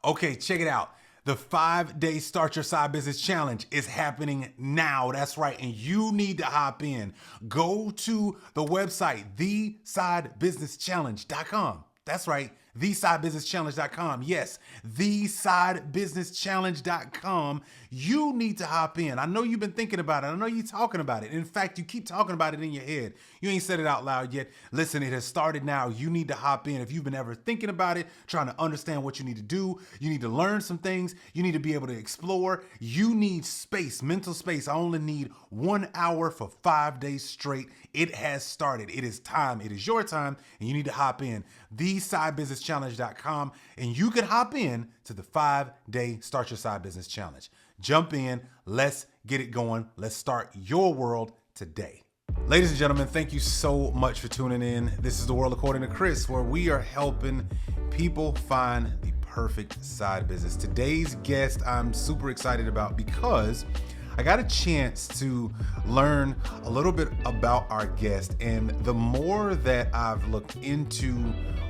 Okay, check it out. The 5-day Start Your Side Business Challenge is happening now. That's right. And you need to hop in. Go to the website, thesidebusinesschallenge.com. That's right. Thesidebusinesschallenge.com. Yes, thesidebusinesschallenge.com. You need to hop in. I know you've been thinking about it. I know you're talking about it. In fact, you keep talking about it in your head. You ain't said it out loud yet. Listen, it has started now. You need to hop in. If you've been ever thinking about it, trying to understand what you need to do, you need to learn some things, you need to be able to explore, you need space, mental space. I only need 1 hour for 5 days straight. It has started. It is time. It is your time, and you need to hop in. Thesidebusinesschallenge.com, and you can hop in to the 5-day Start Your Side Business Challenge. Jump in. Let's get it going. Let's start your world today. Ladies and gentlemen, thank you so much for tuning in. This is The World According to Chris, where we are helping people find the perfect side business. Today's guest I'm super excited about because I got a chance to learn a little bit about our guest, and the more that I've looked into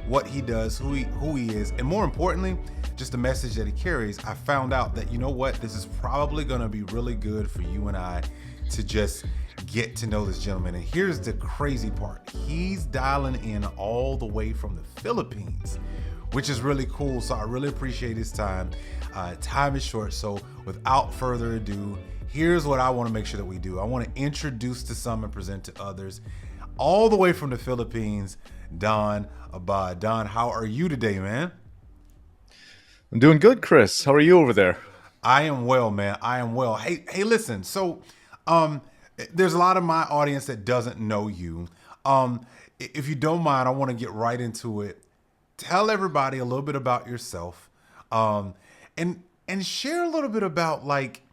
what he does, who he is, and more importantly, just the message that he carries, I found out that, you know what, this is probably going to be really good for you and I to just get to know this gentleman. And here's the crazy part. He's dialing in all the way from the Philippines, which is really cool. So I really appreciate his time. Time is short. So without further ado, here's what I want to make sure that we do. I want to introduce to some and present to others. All the way from the Philippines, Don Abad. Don, how are you today, man? I'm doing good, Chris. How are you over there? I am well, man. I am well. Hey, listen. So, um, there's a lot of my audience that doesn't know you. If you don't mind, I want to get right into it. Tell everybody a little bit about yourself, um, and share a little bit about like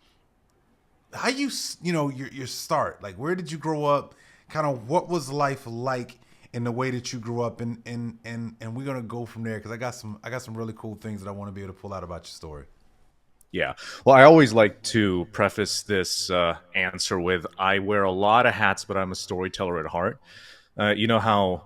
how your start. Like, where did you grow up? Kind of what was life like in the way that you grew up, and we're gonna go from there because I got some really cool things that I want to be able to pull out about your story. Yeah. Well, I always like to preface this answer with I wear a lot of hats, but I'm a storyteller at heart. You know how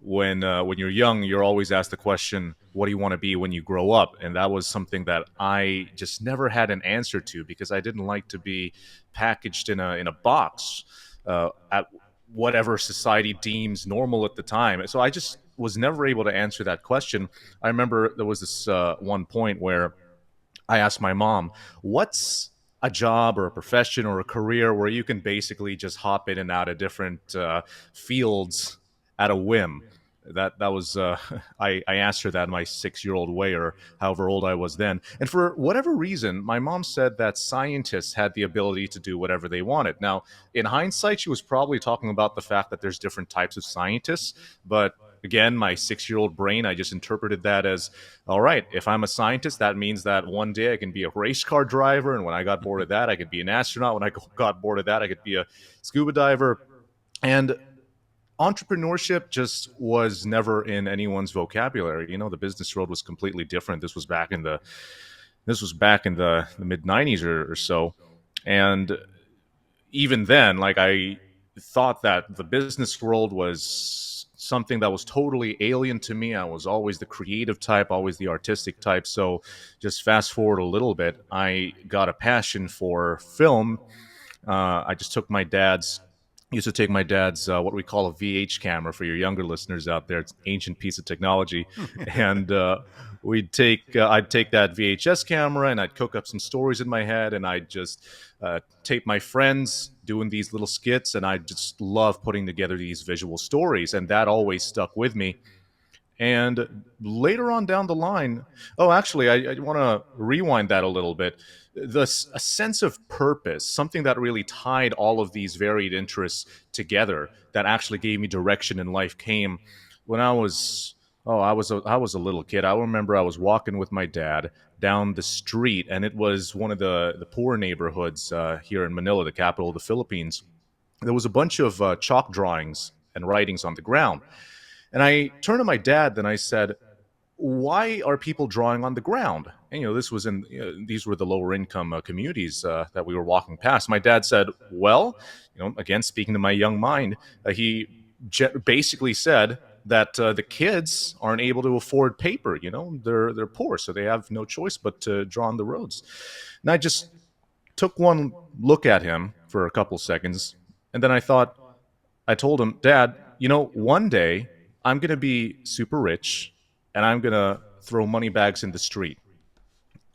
when you're young, you're always asked the question, "What do you want to be when you grow up?" And that was something that I just never had an answer to because I didn't like to be packaged in a box at whatever society deems normal at the time. So I just was never able to answer that question. I remember there was this one point where I asked my mom, "What's a job or a profession or a career where you can basically just hop in and out of different fields at a whim?" That was I asked her that in my 6 year old way, or however old I was then. And for whatever reason, my mom said that scientists had the ability to do whatever they wanted. Now, in hindsight, she was probably talking about the fact that there's different types of scientists, but again, my 6 year old brain, I just interpreted that as, all right, if I'm a scientist, that means that one day I can be a race car driver. And when I got bored of that, I could be an astronaut. When I got bored of that, I could be a scuba diver. And entrepreneurship just was never in anyone's vocabulary. You know, the business world was completely different. This was back in the mid 90s or so. And even then, like I thought that the business world was something that was totally alien to me. I was always the creative type, always the artistic type. So just fast forward a little bit, I got a passion for film. I just took my dad's used to take my dad's what we call a VH camera for your younger listeners out there. It's an ancient piece of technology, and I'd take that VHS camera and I'd cook up some stories in my head, and I'd just tape my friends doing these little skits, and I just love putting together these visual stories, and that always stuck with me. And later on down the line, oh, actually, I want to rewind that a little bit. A sense of purpose, something that really tied all of these varied interests together, that actually gave me direction in life, came when I was a little kid. I remember I was walking with my dad down the street, and it was one of the poor neighborhoods here in Manila, the capital of the Philippines. There was a bunch of chalk drawings and writings on the ground. And I turned to my dad and I said, "Why are people drawing on the ground?" And this was these were the lower income communities that we were walking past. My dad said, "Well, again, speaking to my young mind, he basically said." that the kids aren't able to afford paper. They're poor, so they have no choice but to draw on the roads. And I just took one look at him for a couple seconds, and then I told him, Dad, one day I'm going to be super rich and I'm going to throw money bags in the street.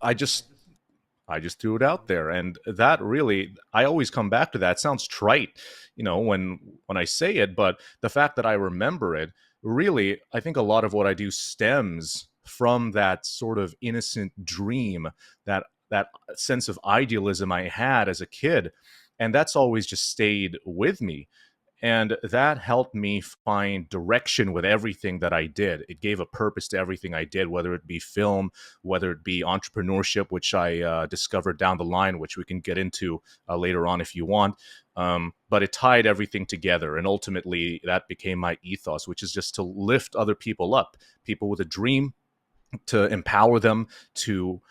I just I just threw it out there, and that really, I always come back to that. It sounds trite, when I say it, but the fact that I remember it, really, I think a lot of what I do stems from that sort of innocent dream, that sense of idealism I had as a kid, and that's always just stayed with me. And that helped me find direction with everything that I did. It gave a purpose to everything I did, whether it be film, whether it be entrepreneurship, which I discovered down the line, which we can get into later on if you want. But it tied everything together. And ultimately, that became my ethos, which is just to lift other people up, people with a dream, to empower them to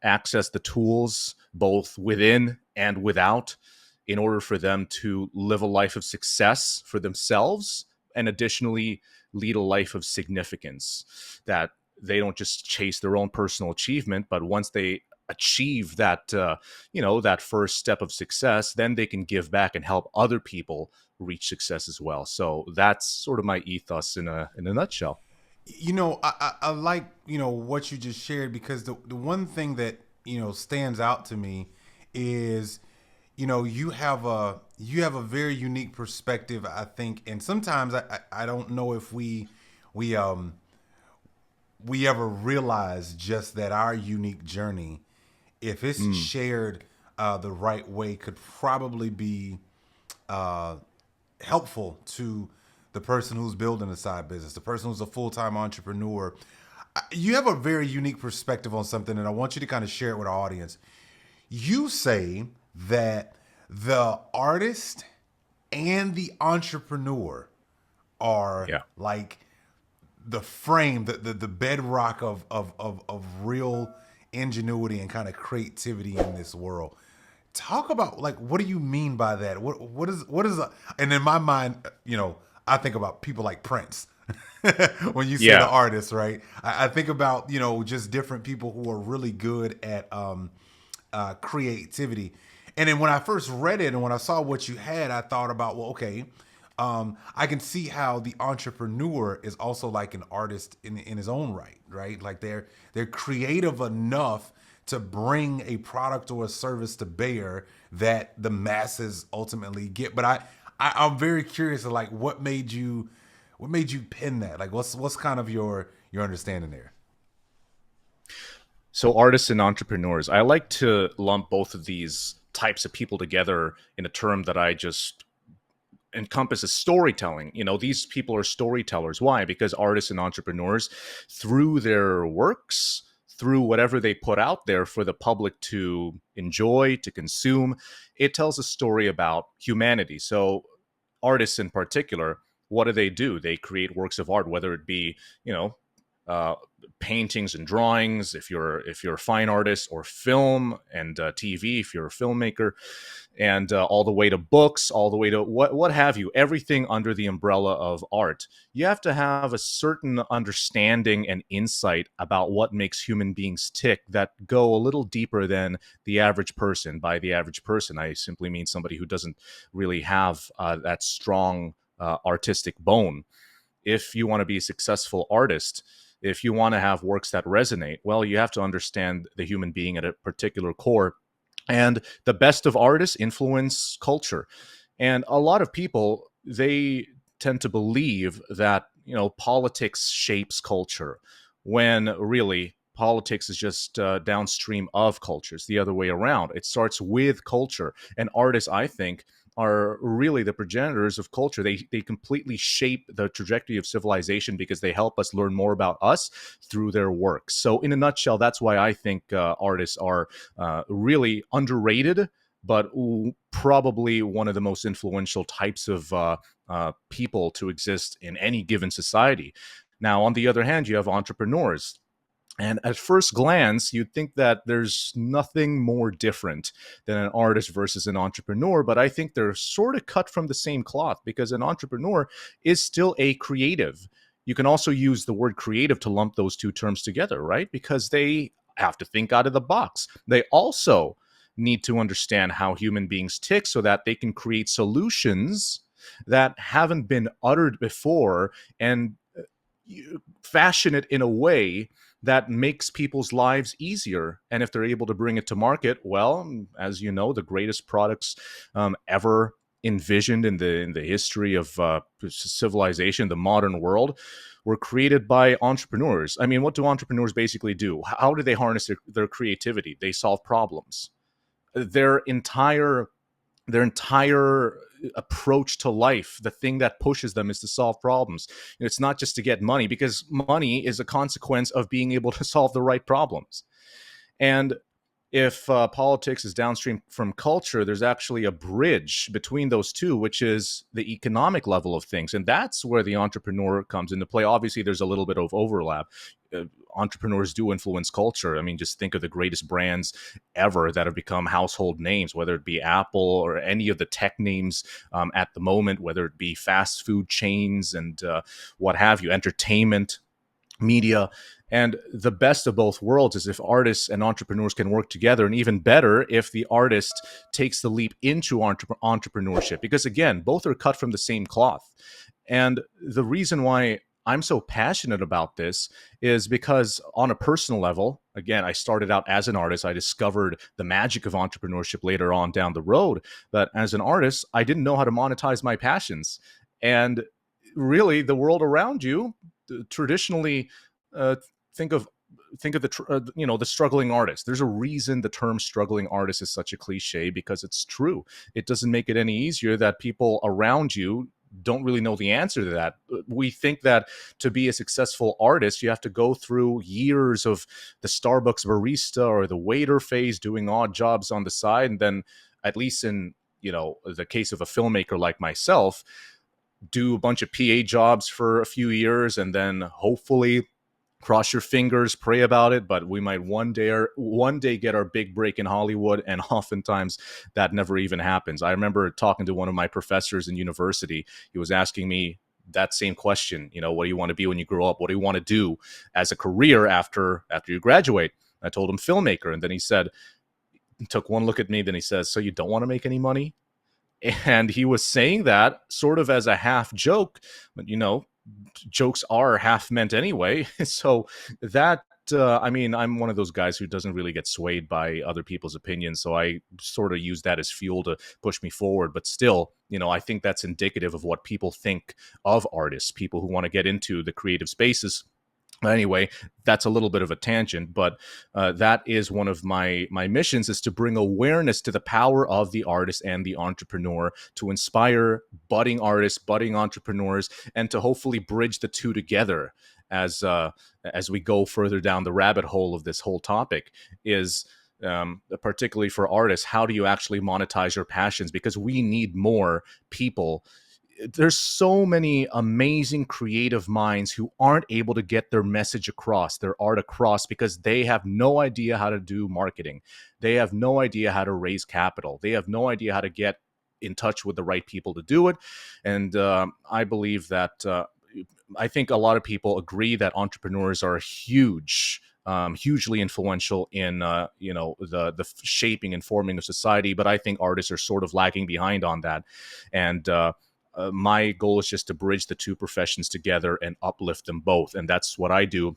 access the tools both within and without, in order for them to live a life of success for themselves, and additionally lead a life of significance, that they don't just chase their own personal achievement, but once they achieve that first step of success, then they can give back and help other people reach success as well. So that's sort of my ethos in a nutshell. I like, what you just shared, because the one thing that, stands out to me is, you have a very unique perspective, I think. And sometimes I don't know if we we ever realize just that our unique journey, if it's Mm, shared the right way, could probably be uh, helpful to the person who's building a side business, the person who's a full-time entrepreneur. You have a very unique perspective on something, and I want you to kind of share it with our audience. You say that the artist and the entrepreneur are yeah. like the frame, the bedrock of real ingenuity and kind of creativity in this world. Talk about, like, what do you mean by that? What is and in my mind, I think about people like Prince. When you say the Yeah. artist, right? I think about, just different people who are really good at creativity. And then when I first read it and when I saw what you had, I thought about, well, okay, I can see how the entrepreneur is also like an artist in his own right, right? Like they're creative enough to bring a product or a service to bear that the masses ultimately get. But I'm very curious of, like, what made you pin that? Like, what's kind of your understanding there? So artists and entrepreneurs, I like to lump both of these types of people together in a term that I just encompasses storytelling. These people are storytellers. Why? Because artists and entrepreneurs, through their works, through whatever they put out there for the public to enjoy, to consume, it tells a story about humanity. So artists in particular, what do? They create works of art, whether it be, you know, uh, paintings and drawings, if you're a fine artist, or film and TV, if you're a filmmaker, and all the way to books, all the way to what have you, everything under the umbrella of art. You have to have a certain understanding and insight about what makes human beings tick that go a little deeper than the average person. By the average person, I simply mean somebody who doesn't really have that strong artistic bone. If you want to be a successful artist, if you want to have works that resonate, well, you have to understand the human being at a particular core. And the best of artists influence culture. And a lot of people, they tend to believe that, politics shapes culture, when really politics is just downstream of culture. It's the other way around. It starts with culture. And artists, I think, are really the progenitors of culture. They completely shape the trajectory of civilization because they help us learn more about us through their works. So, in a nutshell, that's why I think artists are really underrated, but probably one of the most influential types of people to exist in any given society. Now, on the other hand, you have entrepreneurs. And at first glance, you'd think that there's nothing more different than an artist versus an entrepreneur, but I think they're sort of cut from the same cloth, because an entrepreneur is still a creative. you can also use the word creative to lump those two terms together, right? Because they have to think out of the box. They also need to understand how human beings tick so that they can create solutions that haven't been uttered before, and fashion it in a way that makes people's lives easier. And if they're able to bring it to market, well, as you know, the greatest products ever envisioned in the history of civilization, the modern world, were created by entrepreneurs. I mean, what do entrepreneurs basically do? How do they harness their creativity? They solve problems. Their entire approach to life, the thing that pushes them, is to solve problems. It's not just to get money, because money is a consequence of being able to solve the right problems. And if politics is downstream from culture, there's actually a bridge between those two, which is the economic level of things. And that's where the entrepreneur comes into play. Obviously, there's a little bit of overlap. Entrepreneurs do influence culture. I mean, just think of the greatest brands ever that have become household names, whether it be Apple or any of the tech names at the moment, whether it be fast food chains and what have you, entertainment, media. And the best of both worlds is if artists and entrepreneurs can work together, and even better if the artist takes the leap into entrepreneurship, because again, both are cut from the same cloth. And the reason why I'm so passionate about this is because on a personal level, again, I started out as an artist. I discovered the magic of entrepreneurship later on down the road. But as an artist, I didn't know how to monetize my passions. And really, the world around you traditionally think of the struggling artist. There's a reason the term struggling artist is such a cliche, because it's true. It doesn't make it any easier that people around you don't really know the answer to that. We think that to be a successful artist, you have to go through years of the Starbucks barista or the waiter phase, doing odd jobs on the side, and then, at least in the case of a filmmaker like myself, do a bunch of PA jobs for a few years, and then hopefully, cross your fingers, pray about it, but we might one day get our big break in Hollywood, and oftentimes that never even happens. I remember talking to one of my professors in university. He was asking me that same question, what do you want to be when you grow up? What do you want to do as a career after you graduate? I told him filmmaker, and then he took one look at me, then he says, so you don't want to make any money? And he was saying that sort of as a half joke, but jokes are half meant anyway. So that, I'm one of those guys who doesn't really get swayed by other people's opinions. So I sort of use that as fuel to push me forward. But still, I think that's indicative of what people think of artists, people who want to get into the creative spaces. Anyway, that's a little bit of a tangent, but that is one of my missions, is to bring awareness to the power of the artist and the entrepreneur, to inspire budding artists, budding entrepreneurs, and to hopefully bridge the two together as we go further down the rabbit hole of this whole topic. Is particularly for artists, how do you actually monetize your passions? Because we need more people. There's so many amazing creative minds who aren't able to get their message across, their art across, because they have no idea how to do marketing. They have no idea how to raise capital. They have no idea how to get in touch with the right people to do it. And I believe that I think a lot of people agree that entrepreneurs are hugely influential in the shaping and forming of society. But I think artists are sort of lagging behind on that. And my goal is just to bridge the two professions together and uplift them both. And that's what I do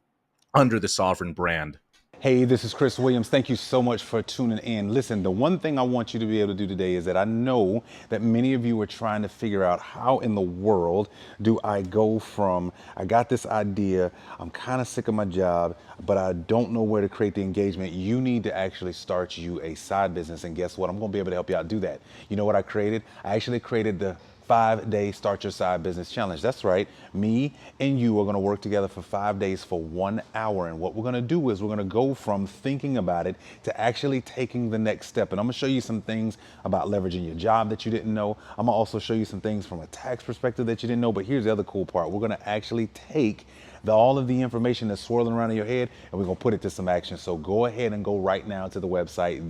under the Sovereign brand. Hey, this is Chris Williams. Thank you so much for tuning in. Listen, the one thing I want you to be able to do today is that I know that many of you are trying to figure out, how in the world do I go from, I got this idea, I'm kind of sick of my job, but I don't know where to create the engagement. You need to actually start you a side business. And guess what? I'm going to be able to help you out do that. You know what I created? I actually created the 5-day Start Your Side Business Challenge. That's right. Me and you are going to work together for 5 days for 1 hour. And what we're going to do is we're going to go from thinking about it to actually taking the next step. And I'm going to show you some things about leveraging your job that you didn't know. I'm going to also show you some things from a tax perspective that you didn't know. But here's the other cool part. We're going to actually take all of the information that's swirling around in your head, and we're going to put it to some action. So go ahead and go right now to the website,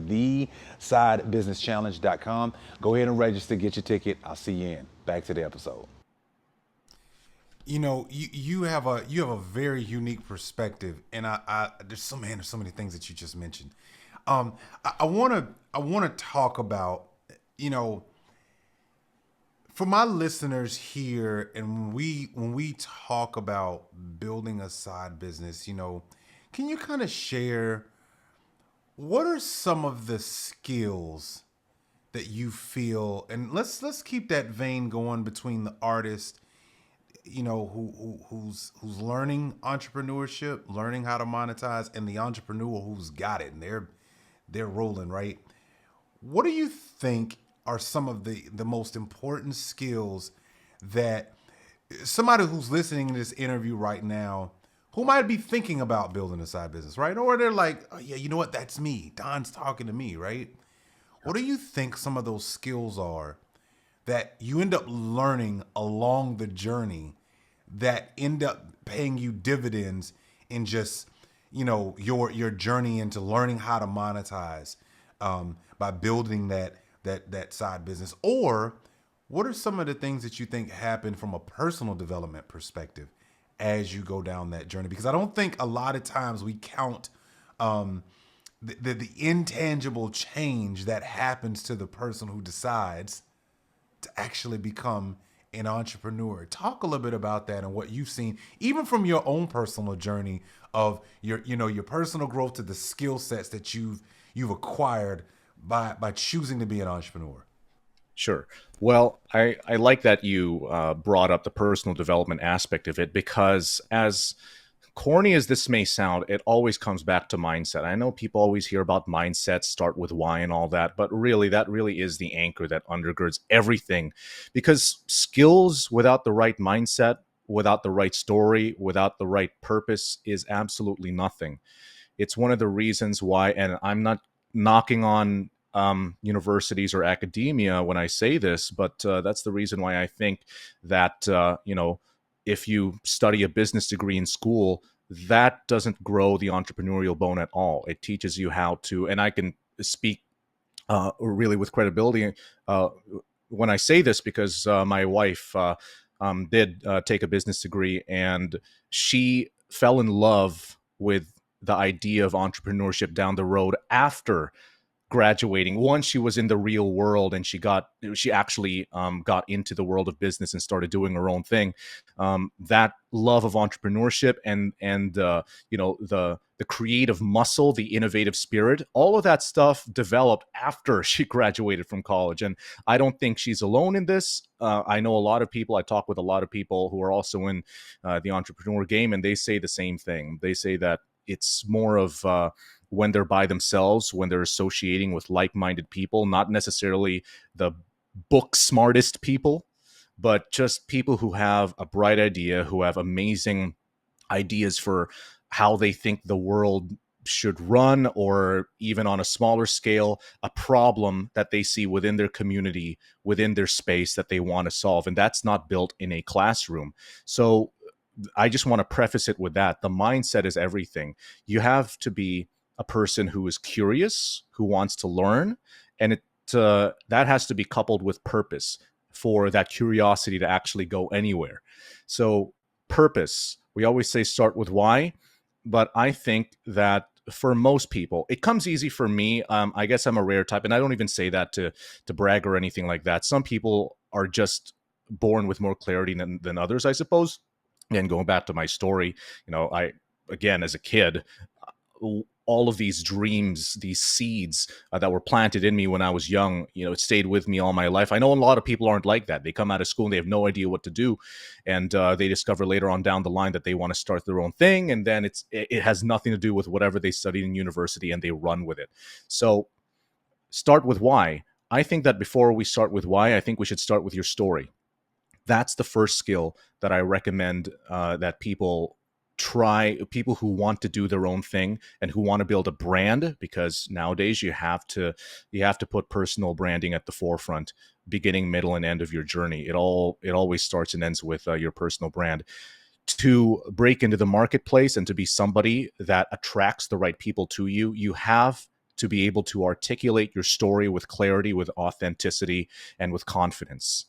thesidebusinesschallenge.com. Go ahead and register, get your ticket. I'll see you in. Back to the episode. You have a very unique perspective, and I there's so many things that you just mentioned. I wanna talk about, you know, for my listeners here, and when we talk about building a side business, can you kind of share what are some of the skills that you feel, and let's keep that vein going between the artist, who's learning entrepreneurship, learning how to monetize, and the entrepreneur who's got it and they're rolling, right? What do you think are some of the most important skills that somebody who's listening to this interview right now, who might be thinking about building a side business, right? Or they're like, oh yeah, you know what? That's me. Don's talking to me, right? What do you think some of those skills are that you end up learning along the journey that end up paying you dividends in just, your journey into learning how to monetize, by building that side business? Or what are some of the things that you think happen from a personal development perspective as you go down that journey? Because I don't think a lot of times we count the intangible change that happens to the person who decides to actually become an entrepreneur. Talk a little bit about that and what you've seen, even from your own personal journey of your personal growth to the skill sets that you've acquired by choosing to be an entrepreneur. Sure. Well, I like that you brought up the personal development aspect of it, because as corny as this may sound, it always comes back to mindset. I know people always hear about mindset, start with why and all that, but really, that really is the anchor that undergirds everything. Because skills without the right mindset, without the right story, without the right purpose is absolutely nothing. It's one of the reasons why, and I'm not knocking on universities or academia when I say this, but that's the reason why I think that, if you study a business degree in school, that doesn't grow the entrepreneurial bone at all. It teaches you how to, and I can speak really with credibility when I say this, because my wife did take a business degree, and she fell in love with the idea of entrepreneurship down the road after graduating. Once she was in the real world and she actually got into the world of business and started doing her own thing. That love of entrepreneurship and the creative muscle, the innovative spirit, all of that stuff developed after she graduated from college. And I don't think she's alone in this. I know a lot of people. I talk with a lot of people who are also in the entrepreneur game, and they say the same thing. They say that it's more of when they're by themselves, when they're associating with like-minded people, not necessarily the book smartest people, but just people who have a bright idea, who have amazing ideas for how they think the world should run, or even on a smaller scale, a problem that they see within their community, within their space that they want to solve. And that's not built in a classroom. So I just want to preface it with that. The mindset is everything. You have to be a person who is curious, who wants to learn, and that has to be coupled with purpose for that curiosity to actually go anywhere. So purpose, we always say start with why, but I think that for most people, it comes easy for me. I guess I'm a rare type, and I don't even say that to brag or anything like that. Some people are just born with more clarity than others, I suppose. And going back to my story, again, as a kid, all of these dreams, these seeds that were planted in me when I was young, it stayed with me all my life. I know a lot of people aren't like that. They come out of school and they have no idea what to do. And they discover later on down the line that they want to start their own thing. And then it has nothing to do with whatever they studied in university, and they run with it. So start with why. I think that before we start with why, I think we should start with your story. That's the first skill that I recommend that people try, people who want to do their own thing and who want to build a brand, because nowadays you have to put personal branding at the forefront, beginning, middle, and end of your journey. It always starts and ends with your personal brand. To break into the marketplace and to be somebody that attracts the right people to you, you have to be able to articulate your story with clarity, with authenticity, and with confidence.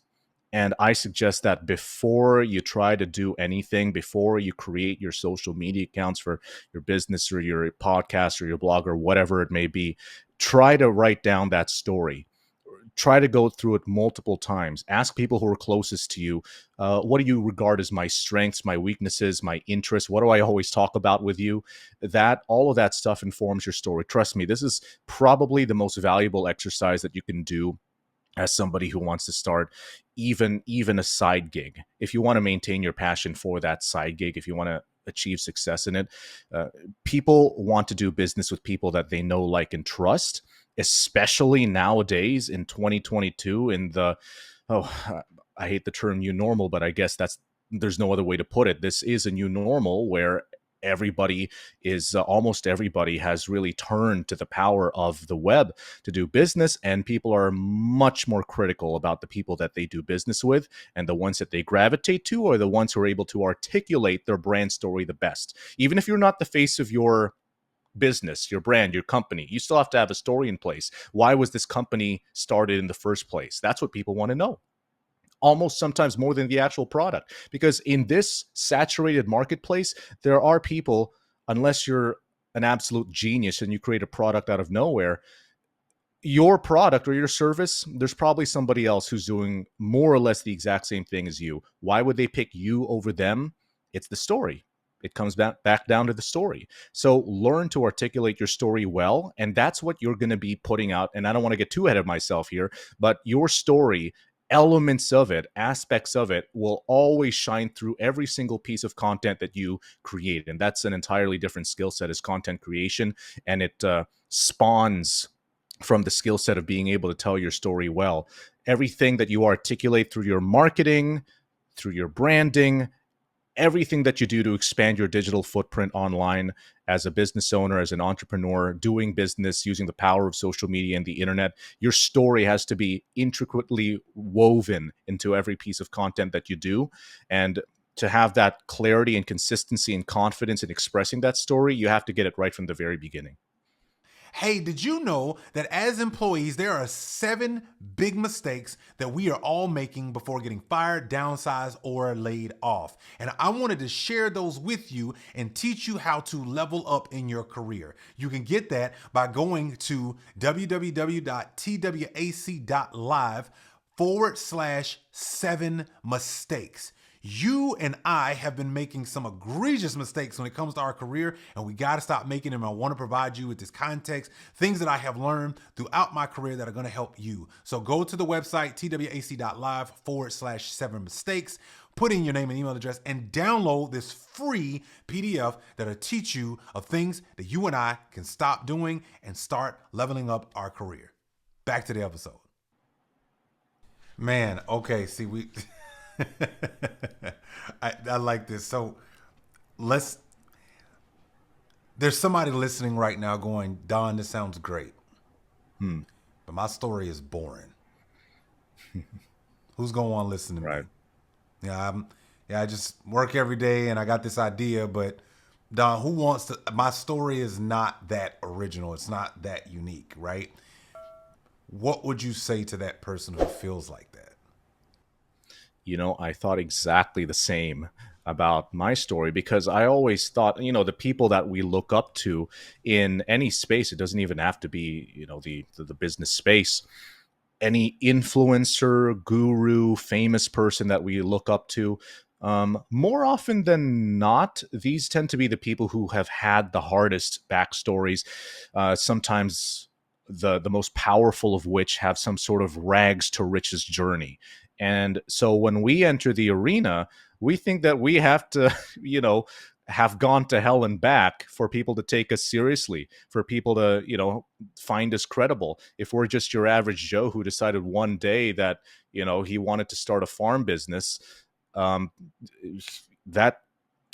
And I suggest that before you try to do anything, before you create your social media accounts for your business or your podcast or your blog or whatever it may be, try to write down that story. Try to go through it multiple times. Ask people who are closest to you, what do you regard as my strengths, my weaknesses, my interests? What do I always talk about with you? That all of that stuff informs your story. Trust me, this is probably the most valuable exercise that you can do as somebody who wants to start even a side gig. If you want to maintain your passion for that side gig, if you want to achieve success in it, people want to do business with people that they know, like, and trust, especially nowadays in 2022 in the, I hate the term new normal, but I guess there's no other way to put it. This is a new normal where everybody is almost everybody has really turned to the power of the web to do business, and people are much more critical about the people that they do business with, and the ones that they gravitate to are the ones who are able to articulate their brand story the best. Even if you're not the face of your business, your brand, your company, you still have to have a story in place. Why was this company started in the first place? That's what people want to know, almost sometimes more than the actual product. Because in this saturated marketplace, there are people, unless you're an absolute genius and you create a product out of nowhere, your product or your service, there's probably somebody else who's doing more or less the exact same thing as you. Why would they pick you over them? It's the story. It comes back down to the story. So learn to articulate your story well, and that's what you're going to be putting out. And I don't want to get too ahead of myself here, but your story, elements of it, aspects of it, will always shine through every single piece of content that you create. And that's an entirely different skill set, is content creation. And it spawns from the skill set of being able to tell your story well. Everything that you articulate through your marketing, through your branding, everything that you do to expand your digital footprint online as a business owner, as an entrepreneur, doing business using the power of social media and the internet, your story has to be intricately woven into every piece of content that you do. And to have that clarity and consistency and confidence in expressing that story, you have to get it right from the very beginning. Hey, did you know that as employees, there are 7 big mistakes that we are all making before getting fired, downsized, or laid off? And I wanted to share those with you and teach you how to level up in your career. You can get that by going to www.twac.live/7 mistakes. You and I have been making some egregious mistakes when it comes to our career, and we got to stop making them. I want to provide you with this context, things that I have learned throughout my career that are going to help you. So go to the website, twac.live/7 mistakes, put in your name and email address, and download this free PDF that'll teach you of things that you and I can stop doing and start leveling up our career. Back to the episode. Man, okay, see, I like this. So there's somebody listening right now going, Don, this sounds great. But my story is boring. Who's going to want to listen to me? Right. I just work every day and I got this idea, but Don, who wants to, my story is not that original. It's not that unique, right? What would you say to that person who feels like that? You know, I thought exactly the same about my story, because I always thought, you know, the people that we look up to in any space, it doesn't even have to be, you know, the business space, any influencer, guru, famous person that we look up to, more often than not, these tend to be the people who have had the hardest backstories, sometimes the most powerful of which have some sort of rags to riches journey. And so when we enter the arena, we think that we have to, you know, have gone to hell and back for people to take us seriously, for people to, you know, find us credible. If we're just your average Joe who decided one day that, you know, he wanted to start a farm business, that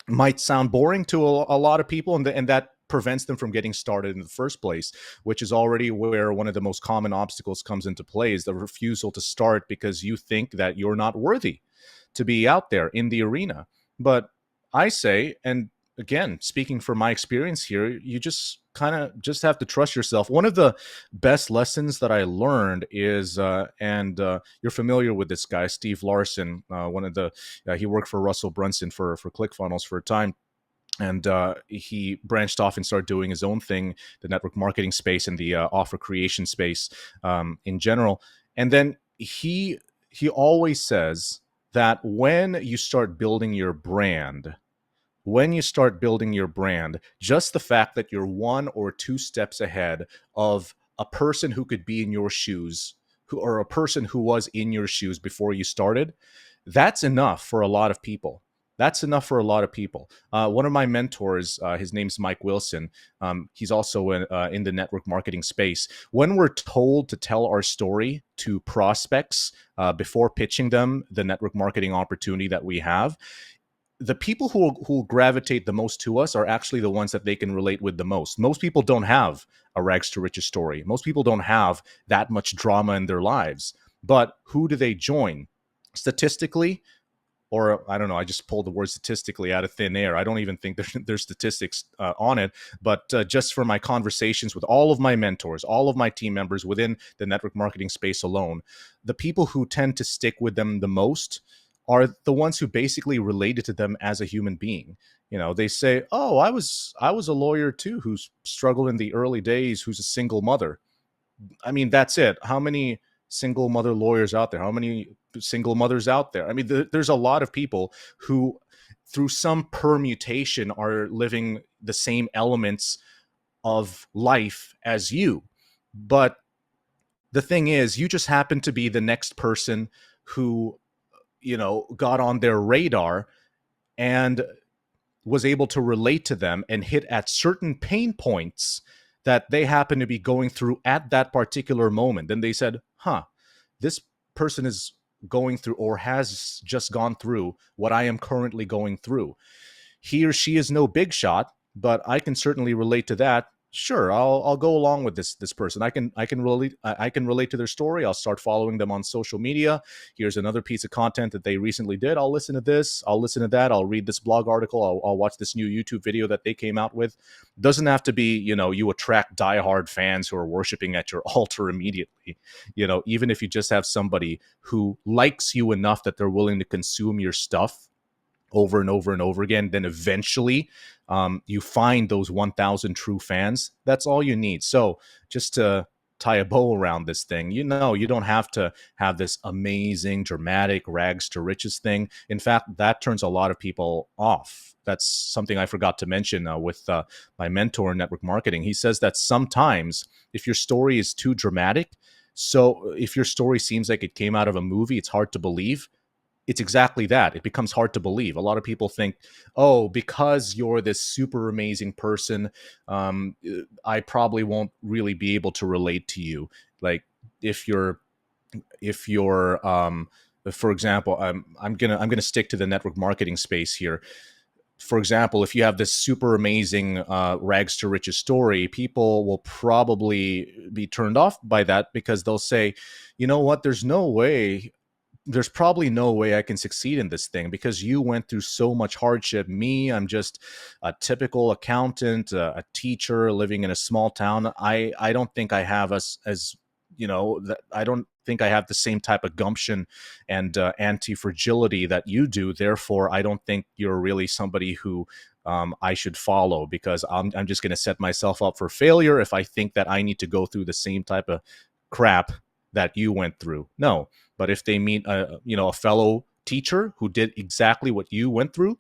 might sound boring to a lot of people, and that prevents them from getting started in the first place, which is already where one of the most common obstacles comes into play, is the refusal to start because you think that you're not worthy to be out there in the arena. But I say, and again, speaking from my experience here, you just kind of just have to trust yourself. One of the best lessons that I learned is, you're familiar with this guy, Steve Larson. He worked for Russell Brunson for ClickFunnels for a time. And he branched off and started doing his own thing, the network marketing space and the offer creation space in general. And then he always says that when you start building your brand, just the fact that you're 1 or 2 steps ahead of a person who could be in your shoes, or a person who was in your shoes before you started, that's enough for a lot of people. One of my mentors, his name's Mike Wilson. He's also in the network marketing space. When we're told to tell our story to prospects before pitching them the network marketing opportunity that we have, the people who gravitate the most to us are actually the ones that they can relate with the most. Most people don't have a rags to riches story. Most people don't have that much drama in their lives. But who do they join? Statistically, or I don't know, I just pulled the word statistically out of thin air. I don't even think there's statistics on it. But just from my conversations with all of my mentors, all of my team members within the network marketing space alone, the people who tend to stick with them the most are the ones who basically related to them as a human being. They say, "Oh, I was a lawyer too, who's struggled in the early days, who's a single mother." I mean, that's it. How many single mother lawyers out there? How many single mothers out there? I mean, there's a lot of people who, through some permutation, are living the same elements of life as you. But the thing is, you just happen to be the next person who, got on their radar and was able to relate to them and hit at certain pain points that they happen to be going through at that particular moment. Then they said, this person is going through, or has just gone through, what I am currently going through. He or she is no big shot, but I can certainly relate to that. Sure, I'll go along with this person. I can relate to their story. I'll start following them on social media. Here's another piece of content that they recently did. I'll listen to this. I'll listen to that. I'll read this blog article. I'll watch this new YouTube video that they came out with. Doesn't have to be, you attract diehard fans who are worshiping at your altar immediately. Even if you just have somebody who likes you enough that they're willing to consume your stuff over and over and over again, then eventually you find those 1,000 true fans. That's all you need. So just to tie a bow around this thing, you don't have to have this amazing, dramatic rags to riches thing. In fact, that turns a lot of people off. That's something I forgot to mention with my mentor in network marketing. He says that sometimes if your story is too dramatic, so if your story seems like it came out of a movie, it's hard to believe. It's exactly that. It becomes hard to believe. A lot of people think, oh, because you're this super amazing person, I probably won't really be able to relate to you. Like if you're, for example, I'm gonna stick to the network marketing space here. For example, if you have this super amazing rags to riches story, people will probably be turned off by that because they'll say, you know what, there's probably no way I can succeed in this thing because you went through so much hardship. Me, I'm just a typical accountant, a teacher living in a small town. I don't think I have I don't think I have the same type of gumption and anti-fragility that you do. Therefore, I don't think you're really somebody who I should follow because I'm just going to set myself up for failure if I think that I need to go through the same type of crap that you went through. No. But if they meet a fellow teacher who did exactly what you went through,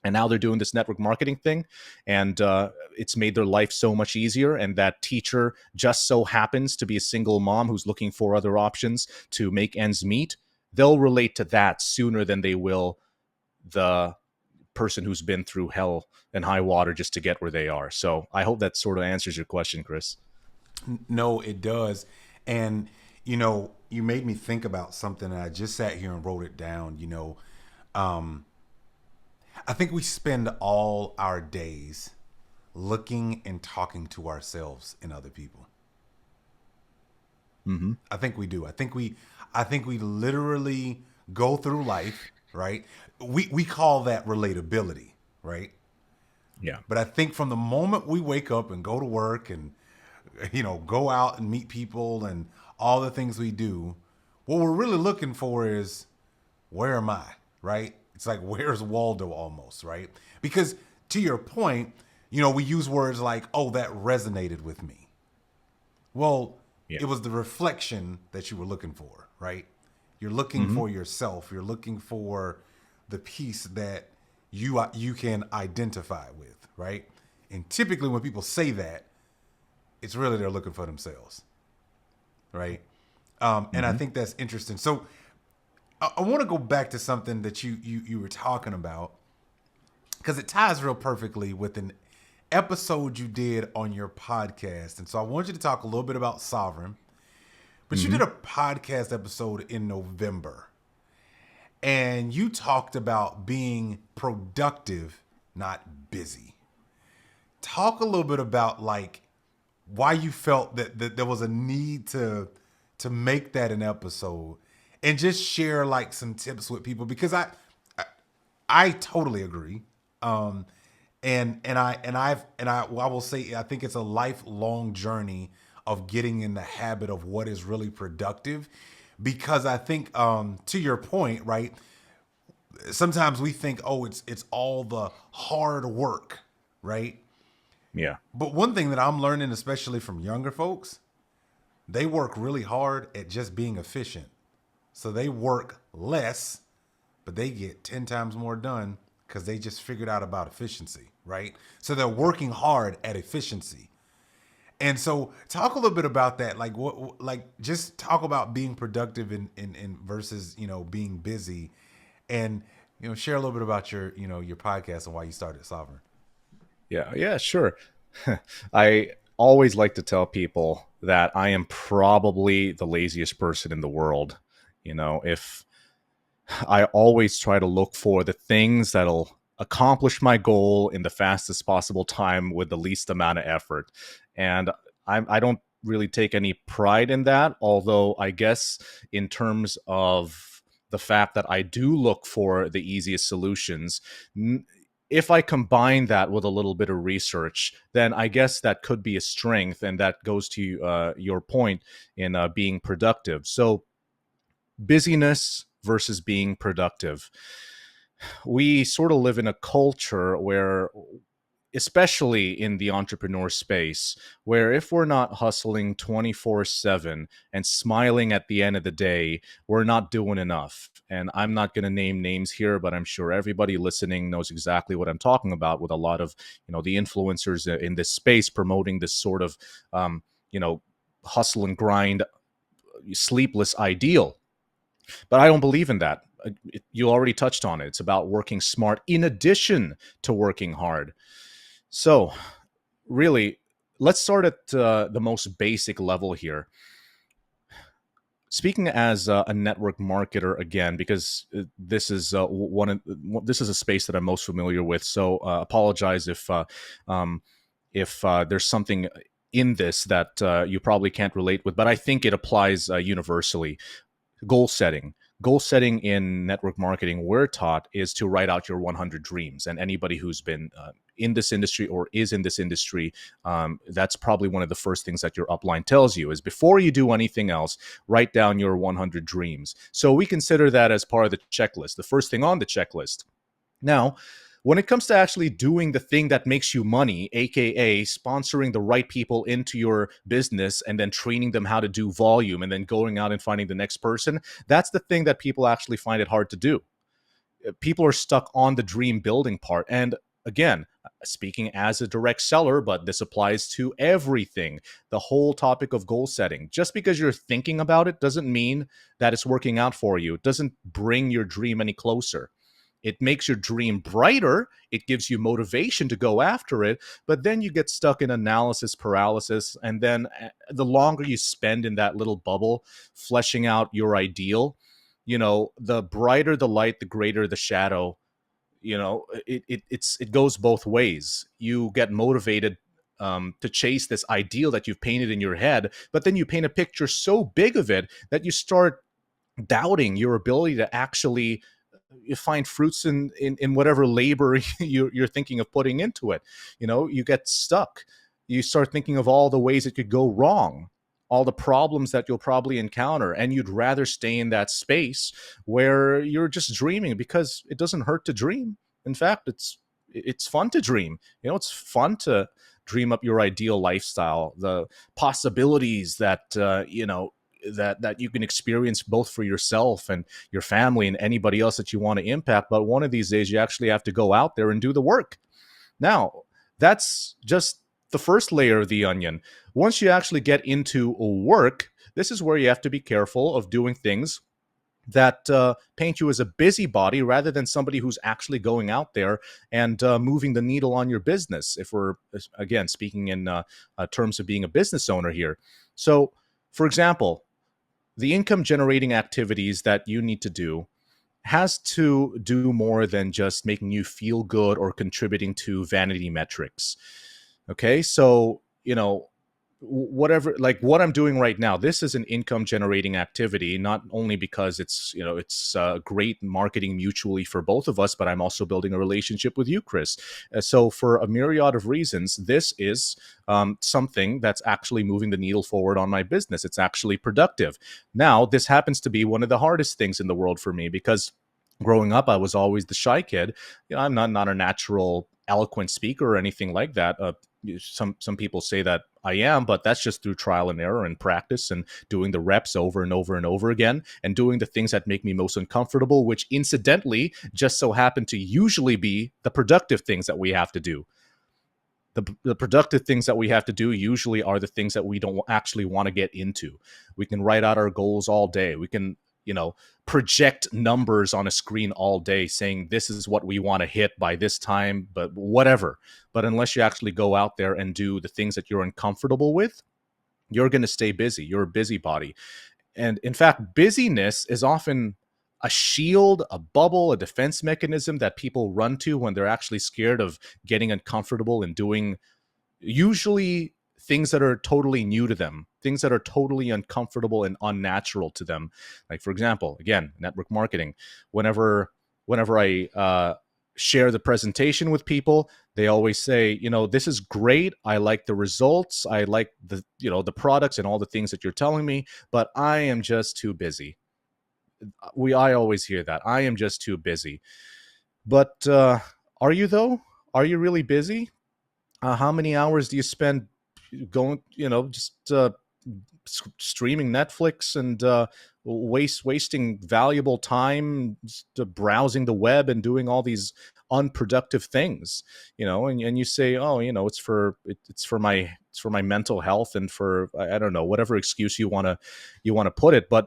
and now they're doing this network marketing thing, and it's made their life so much easier, and that teacher just so happens to be a single mom who's looking for other options to make ends meet, they'll relate to that sooner than they will the person who's been through hell and high water just to get where they are. So I hope that sort of answers your question, Chris. No, it does. And, you made me think about something, and I just sat here and wrote it down. I think we spend all our days looking and talking to ourselves and other people. Mm-hmm. I think we do. I think we literally go through life, right? We call that relatability, right? Yeah. But I think from the moment we wake up and go to work and, go out and meet people and all the things we do, what we're really looking for is, where am I, right? It's like, where's Waldo almost, right? Because to your point, we use words like, oh, that resonated with me. Well, Yeah. it was the reflection that you were looking for, right? You're looking for yourself. You're looking for the piece that you can identify with, right? And typically when people say that, it's really they're looking for themselves, right? And I think that's interesting. So I want to go back to something that you were talking about, because it ties real perfectly with an episode you did on your podcast. And so I want you to talk a little bit about Sovereign, but you did a podcast episode in November, and you talked about being productive, not busy. Talk a little bit about like why you felt that there was a need to make that an episode, and just share like some tips with people, because I totally agree. I will say, I think it's a lifelong journey of getting in the habit of what is really productive, because I think, to your point, right? Sometimes we think, oh, it's all the hard work, right? Yeah. But one thing that I'm learning, especially from younger folks, they work really hard at just being efficient. So they work less, but they get 10 times more done because they just figured out about efficiency, right? So they're working hard at efficiency. And so talk a little bit about that. Like just talk about being productive in versus, being busy, and, share a little bit about your podcast and why you started Sovereign. Yeah, sure. I always like to tell people that I am probably the laziest person in the world. If I always try to look for the things that'll accomplish my goal in the fastest possible time with the least amount of effort. And I don't really take any pride in that, although I guess in terms of the fact that I do look for the easiest solutions, if I combine that with a little bit of research, then I guess that could be a strength, and that goes to your point in being productive. So busyness versus being productive. We sort of live in a culture where, especially in the entrepreneur space, where if we're not hustling 24/7 and smiling at the end of the day, we're not doing enough. And I'm not going to name names here, but I'm sure everybody listening knows exactly what I'm talking about, with a lot of, the influencers in this space promoting this sort of, hustle and grind, sleepless ideal. But I don't believe in that. You already touched on it. It's about working smart in addition to working hard. So, really, let's start at the most basic level here. Speaking as a network marketer again, because this is this is a space that I'm most familiar with. So, apologize if there's something in this that you probably can't relate with, but I think it applies universally. Goal setting. Goal setting in network marketing, we're taught, is to write out your 100 dreams. And anybody who's been in this industry or is in this industry, that's probably one of the first things that your upline tells you is, before you do anything else, write down your 100 dreams. So we consider that as part of the checklist, the first thing on the checklist. Now, when it comes to actually doing the thing that makes you money, aka sponsoring the right people into your business and then training them how to do volume and then going out and finding the next person, that's the thing that people actually find it hard to do. People are stuck on the dream building part. And again, speaking as a direct seller, but this applies to everything, the whole topic of goal setting. Just because you're thinking about it doesn't mean that it's working out for you. It doesn't bring your dream any closer. It makes your dream brighter. It gives you motivation to go after it. But then you get stuck in analysis paralysis. And then the longer you spend in that little bubble, fleshing out your ideal, the brighter the light, the greater the shadow. It goes both ways. You get motivated to chase this ideal that you've painted in your head, but then you paint a picture so big of it that you start doubting your ability to actually you find fruits in whatever labor you're thinking of putting into it. You get stuck. You start thinking of all the ways it could go wrong, all the problems that you'll probably encounter, and you'd rather stay in that space where you're just dreaming, because it doesn't hurt to dream. In fact, it's fun to dream. It's fun to dream up your ideal lifestyle, the possibilities that that you can experience both for yourself and your family and anybody else that you want to impact. But one of these days, you actually have to go out there and do the work. Now, that's just the first layer of the onion. Once you actually get into work, this is where you have to be careful of doing things that paint you as a busybody rather than somebody who's actually going out there and moving the needle on your business. If we're, again, speaking in terms of being a business owner here. So, for example, the income generating activities that you need to do has to do more than just making you feel good or contributing to vanity metrics. Okay, so whatever, like what I'm doing right now, this is an income generating activity, not only because it's great marketing mutually for both of us, but I'm also building a relationship with you, Chris. So for a myriad of reasons, this is something that's actually moving the needle forward on my business. It's actually productive. Now, this happens to be one of the hardest things in the world for me, because growing up, I was always the shy kid. I'm not a natural eloquent speaker or anything like that. Some people say that I am, but that's just through trial and error and practice and doing the reps over and over and over again, and doing the things that make me most uncomfortable, which incidentally just so happen to usually be the productive things that we have to do. The productive things that we have to do usually are the things that we don't actually want to get into. We can write out our goals all day. We can project numbers on a screen all day saying this is what we want to hit by this time, but whatever. But unless you actually go out there and do the things that you're uncomfortable with, you're going to stay busy. You're a busybody. And in fact, busyness is often a shield, a bubble, a defense mechanism that people run to when they're actually scared of getting uncomfortable and doing usually things that are totally new to them, things that are totally uncomfortable and unnatural to them. Like, for example, again, network marketing. Whenever I share the presentation with people, they always say, this is great. I like the results. I like the products and all the things that you're telling me, but I am just too busy. I always hear that. I am just too busy. But are you though? Are you really busy? How many hours do you spend going, just streaming Netflix and wasting valuable time just browsing the web and doing all these unproductive things, and you say, oh, it's for my mental health and for, I don't know, whatever excuse you want to put it. But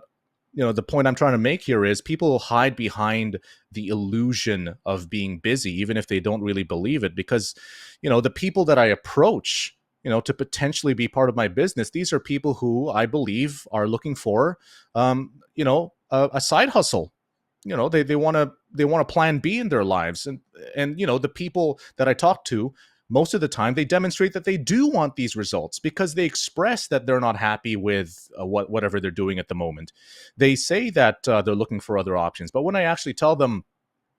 the point I'm trying to make here is people hide behind the illusion of being busy, even if they don't really believe it, because, the people that I approach, to potentially be part of my business, these are people who I believe are looking for, a side hustle. They want a plan B in their lives. And the people that I talk to, most of the time, they demonstrate that they do want these results because they express that they're not happy with whatever they're doing at the moment. They say that they're looking for other options. But when I actually tell them,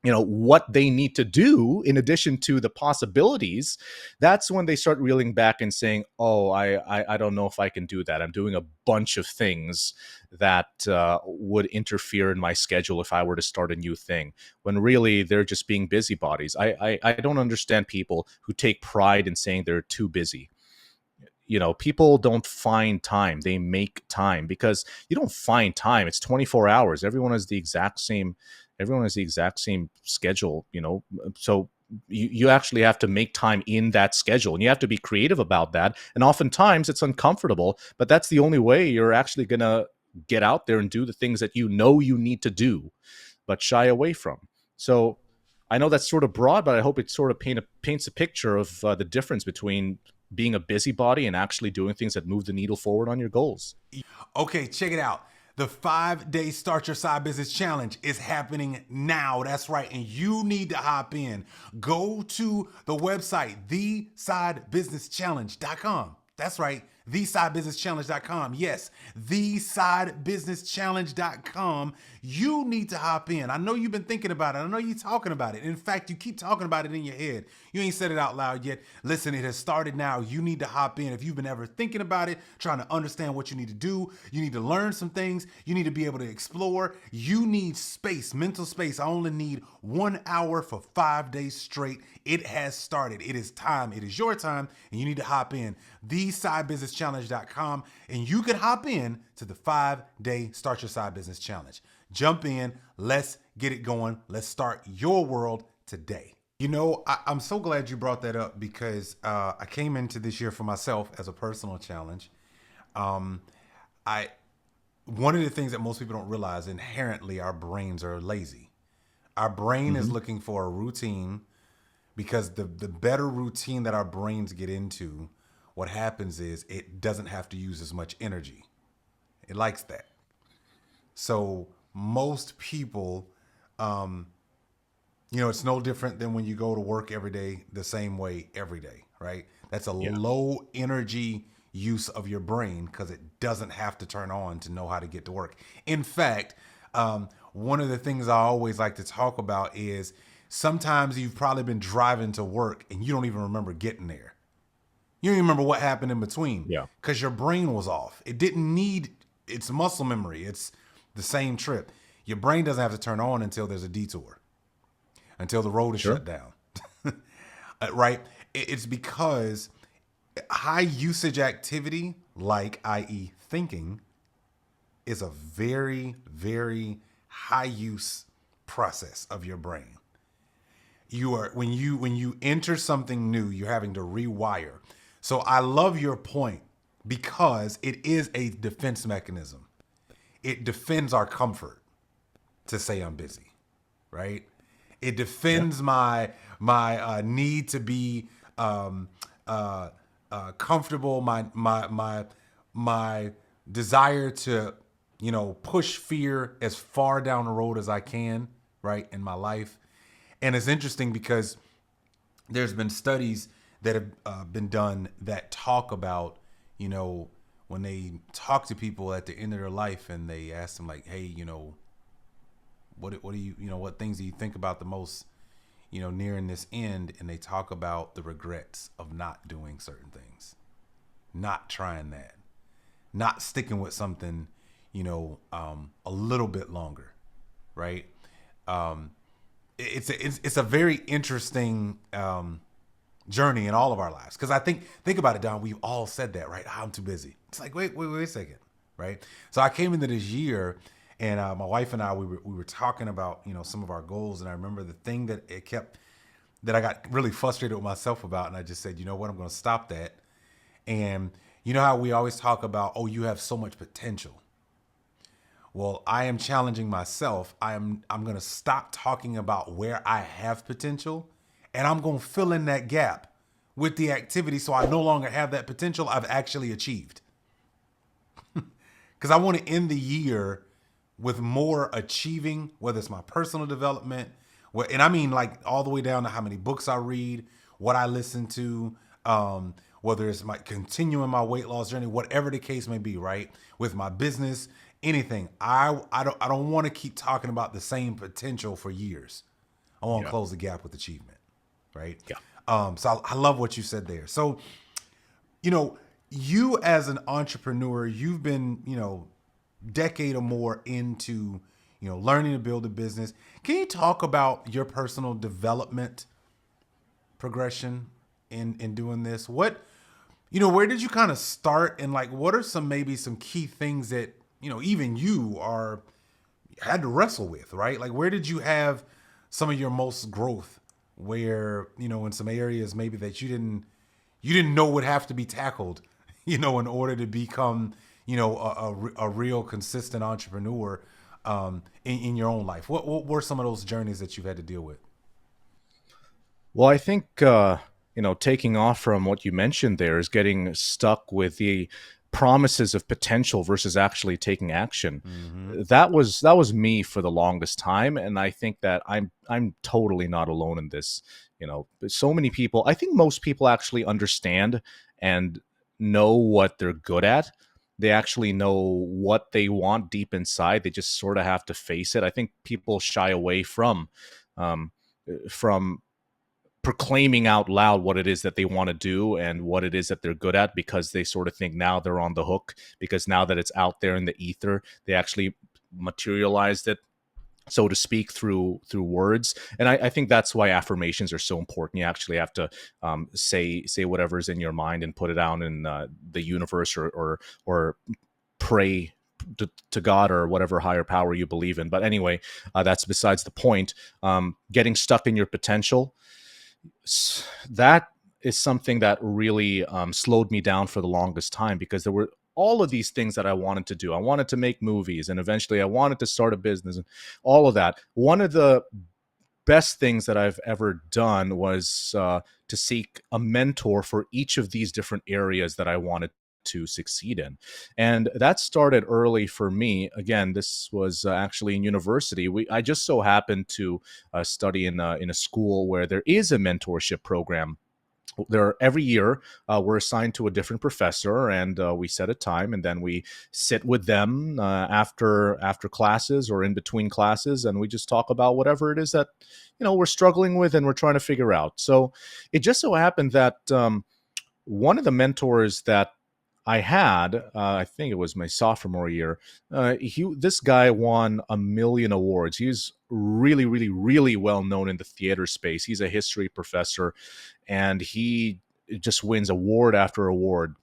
what they need to do in addition to the possibilities, that's when they start reeling back and saying, oh, I don't know if I can do that. I'm doing a bunch of things that would interfere in my schedule if I were to start a new thing, when really they're just being busybodies. I don't understand people who take pride in saying they're too busy. People don't find time. They make time, because you don't find time. It's 24 hours. Everyone has the exact same schedule, so you actually have to make time in that schedule, and you have to be creative about that. And oftentimes it's uncomfortable, but that's the only way you're actually going to get out there and do the things that you need to do, but shy away from. So I know that's sort of broad, but I hope it sort of paints a picture of the difference between being a busybody and actually doing things that move the needle forward on your goals. Okay, check it out. The 5-day Start Your Side Business Challenge is happening now. That's right. And you need to hop in. Go to the website, thesidebusinesschallenge.com. That's right. thesidebusinesschallenge.com. Yes, thesidebusinesschallenge.com. You need to hop in. I know you've been thinking about it. I know you're talking about it. In fact, you keep talking about it in your head. You ain't said it out loud yet. Listen, it has started now. You need to hop in. If you've been ever thinking about it, trying to understand what you need to do, you need to learn some things, you need to be able to explore, you need space, mental space. I only need 1 hour for 5 days straight. It has started. It is time. It is your time, and you need to hop in. thesidebusinesschallenge.com, and you can hop in to the 5-day Start Your Side Business Challenge. Jump in. Let's get it going. Let's start your world today. You know, I'm so glad you brought that up because I came into this year for myself as a personal challenge. One of the things that most people don't realize, inherently, our brains are lazy. Our brain is looking for a routine, because the better routine that our brains get into, what happens is it doesn't have to use as much energy. It likes that. So most people, it's no different than when you go to work every day the same way every day, right? That's a low energy use of your brain because it doesn't have to turn on to know how to get to work. In fact, one of the things I always like to talk about is sometimes you've probably been driving to work and you don't even remember getting there. You don't even remember what happened in between because your brain was off. It didn't need its muscle memory. It's the same trip. Your brain doesn't have to turn on until there's a detour, until the road is shut down, right? It's because high usage activity, like i.e. thinking, is a very, very high use process of your brain. When you enter something new, you're having to rewire. So I love your point because it is a defense mechanism. It defends our comfort to say I'm busy, right? It defends my need to be comfortable, my desire to push fear as far down the road as I can, right, in my life. And it's interesting because there's been studies that have been done that talk about, when they talk to people at the end of their life and they ask them like, hey, what do you, what things do you think about the most, nearing this end? And they talk about the regrets of not doing certain things, not trying that, not sticking with something, a little bit longer, right? It's a very interesting journey in all of our lives. Because I think about it, Don, we've all said that, right? I'm too busy. It's like, wait a second, right? So I came into this year and my wife and I, we were talking about, some of our goals. And I remember the thing that I got really frustrated with myself about. And I just said, you know what, I'm going to stop that. And you know how we always talk about, oh, you have so much potential. Well, I am challenging myself. I'm going to stop talking about where I have potential, and I'm going to fill in that gap with the activity so I no longer have that potential I've actually achieved. Because I want to end the year with more achieving, whether it's my personal development, and I mean like all the way down to how many books I read, what I listen to, whether it's continuing my weight loss journey, whatever the case may be, right? With my business, anything. I don't want to keep talking about the same potential for years. I want to close the gap with achievement, right? Yeah. So I love what you said there. So, you as an entrepreneur, you've been, decade or more into, learning to build a business. Can you talk about your personal development progression in doing this? What, where did you kind of start, and what are maybe some key things that, even you had to wrestle with, right? Like, where did you have some of your most growth where, in some areas maybe that you didn't know would have to be tackled, in order to become, a real consistent entrepreneur in your own life? What were some of those journeys that you've had to deal with? Well, I think, taking off from what you mentioned there is getting stuck with the promises of potential versus actually taking action. Mm-hmm. That was me for the longest time. And I think that I'm totally not alone in this. So many people, I think most people actually understand and know what they're good at. They actually know what they want deep inside. They just sort of have to face it. I think people shy away um, from proclaiming out loud what it is that they want to do and what it is that they're good at, because they sort of think now they're on the hook, because now that it's out there in the ether, they actually materialized it, so to speak, through words. And I think that's why affirmations are so important. You actually have to say whatever's in your mind and put it out in the universe, or pray to God or whatever higher power you believe in. But anyway, that's besides the point. Getting stuck in your potential, that is something that really slowed me down for the longest time, because there were all of these things that I wanted to do. I wanted to make movies, and eventually I wanted to start a business, and all of that. One of the best things that I've ever done was to seek a mentor for each of these different areas that I wanted to succeed in. And that started early for me. Again, this was actually in university. I just so happened to study in a school where there is a mentorship program. Every year we're assigned to a different professor, and we set a time, and then we sit with them after classes or in between classes, and we just talk about whatever it is that we're struggling with and we're trying to figure out. So it just so happened that one of the mentors that I had, I think it was my sophomore year. This guy won a million awards. He's really, really, really well known in the theater space. He's a history professor, and he just wins award after award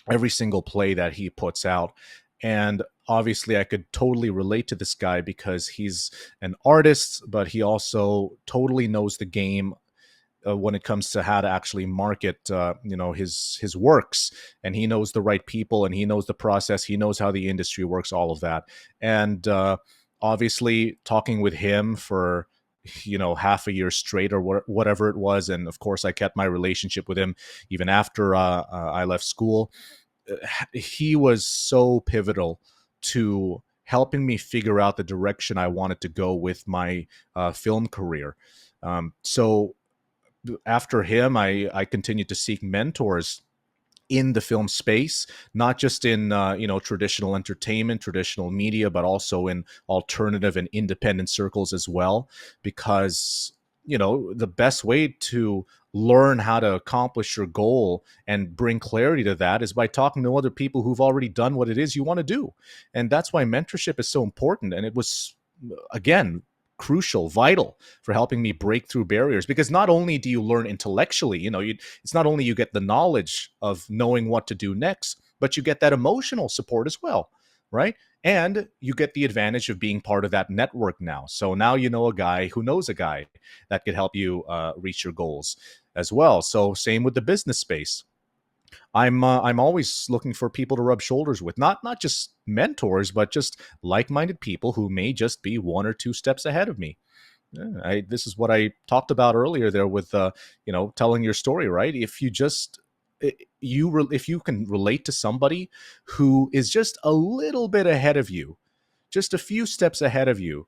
every single play that he puts out. And obviously, I could totally relate to this guy because he's an artist, but he also totally knows the game when it comes to how to actually market, his works, and he knows the right people, and he knows the process, he knows how the industry works, all of that. And obviously, talking with him for half a year straight or whatever it was, and of course, I kept my relationship with him even after I left school. He was so pivotal to helping me figure out the direction I wanted to go with my film career. So after him, I continued to seek mentors in the film space, not just in traditional entertainment, traditional media, but also in alternative and independent circles as well. Because the best way to learn how to accomplish your goal and bring clarity to that is by talking to other people who've already done what it is you want to do. And that's why mentorship is so important. And it was, again, crucial, vital for helping me break through barriers, because not only do you learn intellectually, it's not only you get the knowledge of knowing what to do next, but you get that emotional support as well, right? And you get the advantage of being part of that network now. So now you know a guy who knows a guy that could help you reach your goals as well. So same with the business space. I'm always looking for people to rub shoulders with, not just mentors, but just like-minded people who may just be one or two steps ahead of me. This is what I talked about earlier there with telling your story, right? If you just if you can relate to somebody who is just a little bit ahead of you, just a few steps ahead of you,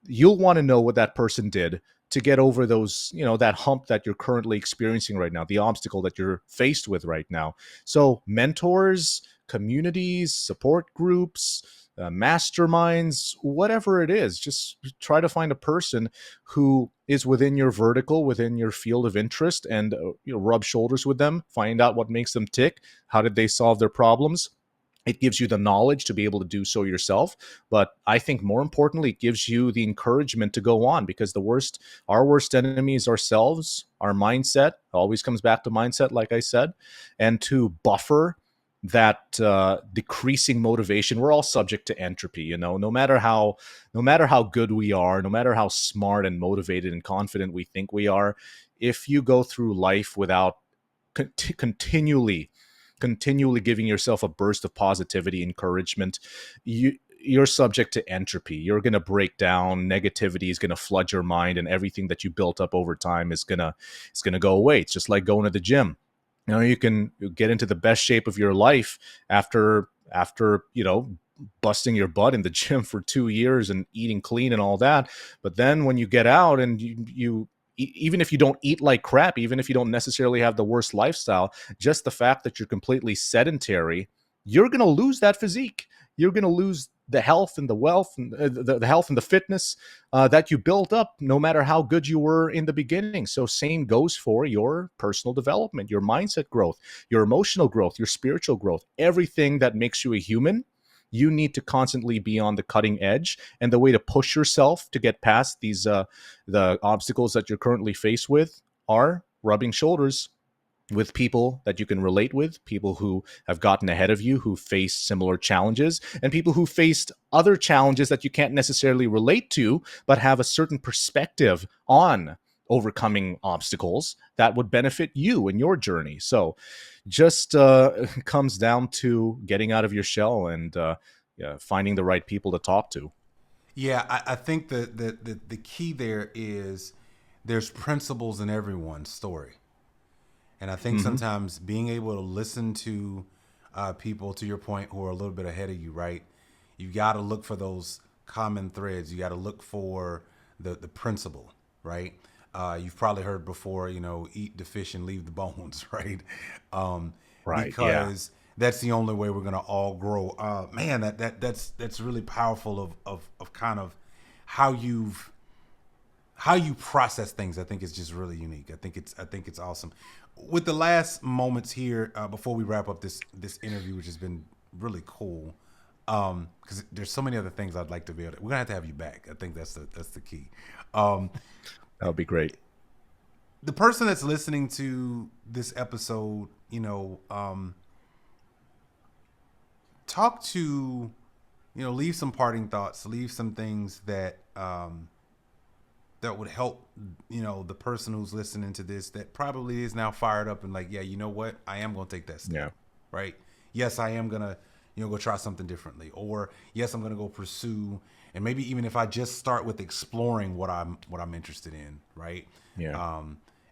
you'll want to know what that person did to get over those, that hump that you're currently experiencing right now, the obstacle that you're faced with right now. So mentors, communities, support groups, masterminds, whatever it is, just try to find a person who is within your vertical, within your field of interest, and rub shoulders with them, find out what makes them tick, how did they solve their problems. It gives you the knowledge to be able to do so yourself. But I think more importantly, it gives you the encouragement to go on, because our worst enemy is ourselves, our mindset. Always comes back to mindset, like I said. And to buffer that decreasing motivation, we're all subject to entropy. No matter how good we are, no matter how smart and motivated and confident we think we are, if you go through life without continually giving yourself a burst of positivity, encouragement, you're subject to entropy. You're going to break down. Negativity is going to flood your mind, and everything that you built up over time is going to go away. It's just like going to the gym. You can get into the best shape of your life after busting your butt in the gym for 2 years and eating clean and all that. But then when you get out and you even if you don't eat like crap, even if you don't necessarily have the worst lifestyle, just the fact that you're completely sedentary, you're going to lose that physique. You're going to lose the health and the wealth and the health and the fitness that you built up, no matter how good you were in the beginning. So same goes for your personal development, your mindset growth, your emotional growth, your spiritual growth, everything that makes you a human. You need to constantly be on the cutting edge. And the way to push yourself to get past these the obstacles that you're currently faced with are rubbing shoulders with people that you can relate with, people who have gotten ahead of you, who face similar challenges, and people who faced other challenges that you can't necessarily relate to, but have a certain perspective on overcoming obstacles that would benefit you in your journey. So just comes down to getting out of your shell and finding the right people to talk to. Yeah, I think the key there is there's principles in everyone's story. And I think sometimes being able to listen to people, to your point, who are a little bit ahead of you, right? You got to look for those common threads. You got to look for the principle, right? You've probably heard before, eat the fish and leave the bones, right? Right. Because that's the only way we're gonna all grow. Man, that's really powerful of kind of how you process things. I think it's just really unique. I think it's awesome. With the last moments here before we wrap up this interview, which has been really cool, because there's so many other things I'd like to be able to. We're gonna have you back. I think that's the key. That would be great. The person that's listening to this episode, talk to, leave some parting thoughts, leave some things that that would help, the person who's listening to this that probably is now fired up and like, yeah, you know what? I am going to take that step. Yeah. Right. Yes, I am going to, go try something differently, or yes, I'm going to go pursue. And maybe even if I just start with exploring what I'm interested in. Right. Yeah.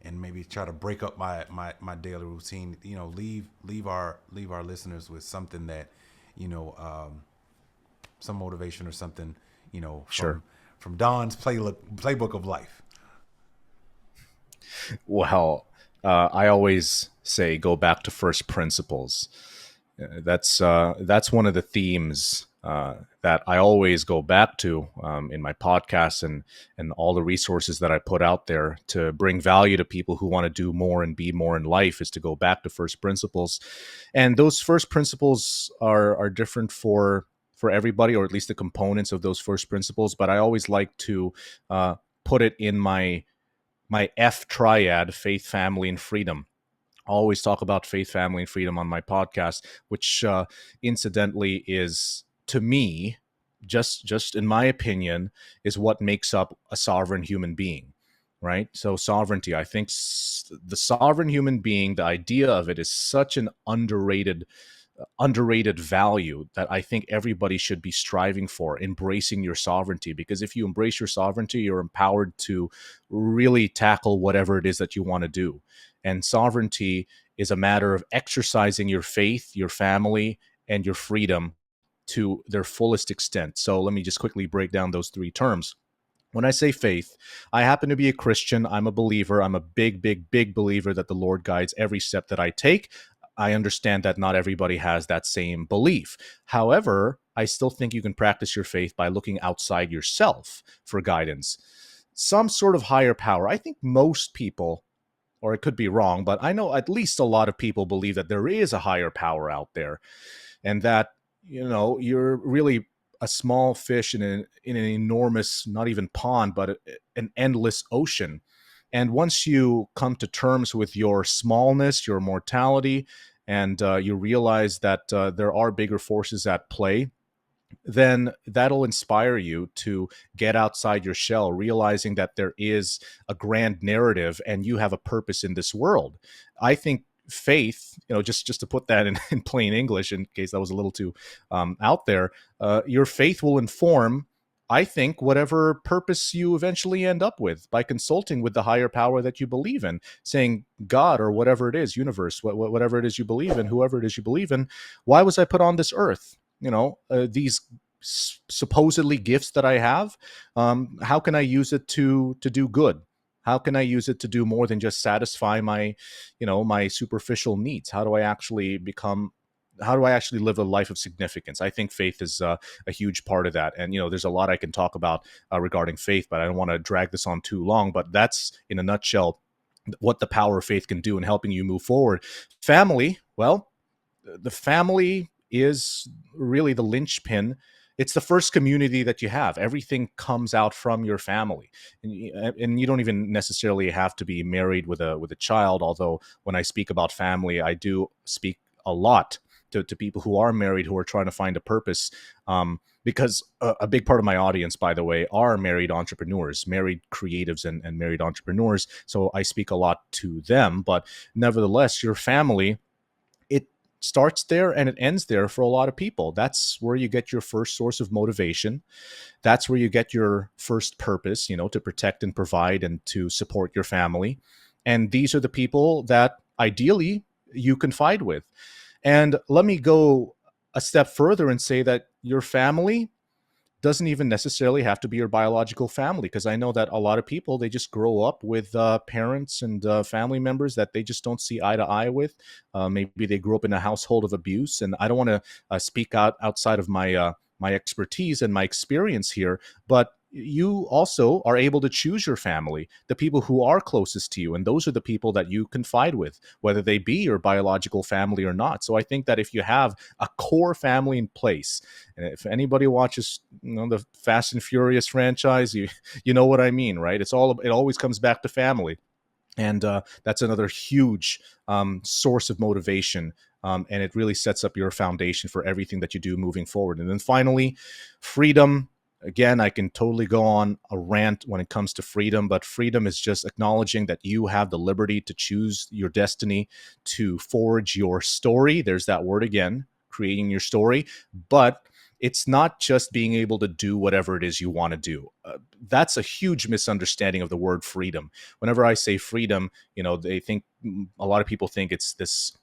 And maybe try to break up my daily routine, leave our listeners with something that, some motivation or something, from Don's playbook of life. Well, I always say go back to first principles. That's one of the themes that I always go back to in my podcast and all the resources that I put out there to bring value to people who want to do more and be more in life, is to go back to first principles. And those first principles are different for everybody, or at least the components of those first principles. But I always like to put it in my F triad: faith, family, and freedom. I always talk about faith, family, and freedom on my podcast, which incidentally is, to me, just in my opinion, is what makes up a sovereign human being, right? So sovereignty, I think the sovereign human being, the idea of it is such an underrated value that I think everybody should be striving for, embracing your sovereignty. Because if you embrace your sovereignty, you're empowered to really tackle whatever it is that you want to do. And sovereignty is a matter of exercising your faith, your family, and your freedom to their fullest extent. So let me just quickly break down those three terms. When I say faith, I happen to be a Christian. I'm a believer. I'm a big, big, big believer that the Lord guides every step that I take. I understand that not everybody has that same belief. However, I still think you can practice your faith by looking outside yourself for guidance. Some sort of higher power. I think most people, or it could be wrong, but I know at least a lot of people believe that there is a higher power out there, and that, you're really a small fish in an enormous, not even pond, but an endless ocean. And once you come to terms with your smallness, your mortality, and you realize that there are bigger forces at play, then that'll inspire you to get outside your shell, realizing that there is a grand narrative and you have a purpose in this world. I think faith, just to put that in plain English, in case that was a little too out there, your faith will inform, I think, whatever purpose you eventually end up with, by consulting with the higher power that you believe in, saying, God, or whatever it is, universe, whatever it is you believe in, whoever it is you believe in, why was I put on this earth? These supposedly gifts that I have, how can I use it to do good? How can I use it to do more than just satisfy my, my superficial needs? How do I actually live a life of significance? I think faith is a huge part of that. And, there's a lot I can talk about regarding faith, but I don't want to drag this on too long. But that's, in a nutshell, what the power of faith can do in helping you move forward. Family, well, the family is really the linchpin. It's the first community that you have. Everything comes out from your family, and you don't even necessarily have to be married with a child. Although when I speak about family, I do speak a lot to people who are married, who are trying to find a purpose. Because a big part of my audience, by the way, are married entrepreneurs, married creatives, and married entrepreneurs. So I speak a lot to them. But nevertheless, your family, it starts there and it ends there for a lot of people. That's where you get your first source of motivation. That's where you get your first purpose, to protect and provide and to support your family. And these are the people that ideally you confide with. And let me go a step further and say that your family doesn't even necessarily have to be your biological family, because I know that a lot of people, they just grow up with parents and family members that they just don't see eye to eye with. Maybe they grew up in a household of abuse, and I don't want to speak outside of my expertise and my experience here, but you also are able to choose your family, the people who are closest to you, and those are the people that you confide with, whether they be your biological family or not. So I think that if you have a core family in place, and if anybody watches, the Fast and Furious franchise, you know what I mean, right? It always comes back to family. And that's another huge source of motivation. And it really sets up your foundation for everything that you do moving forward. And then finally, freedom. Again, I can totally go on a rant when it comes to freedom, but freedom is just acknowledging that you have the liberty to choose your destiny, to forge your story. There's that word again, creating your story. But it's not just being able to do whatever it is you want to do. That's a huge misunderstanding of the word freedom. Whenever I say freedom, a lot of people think it's this,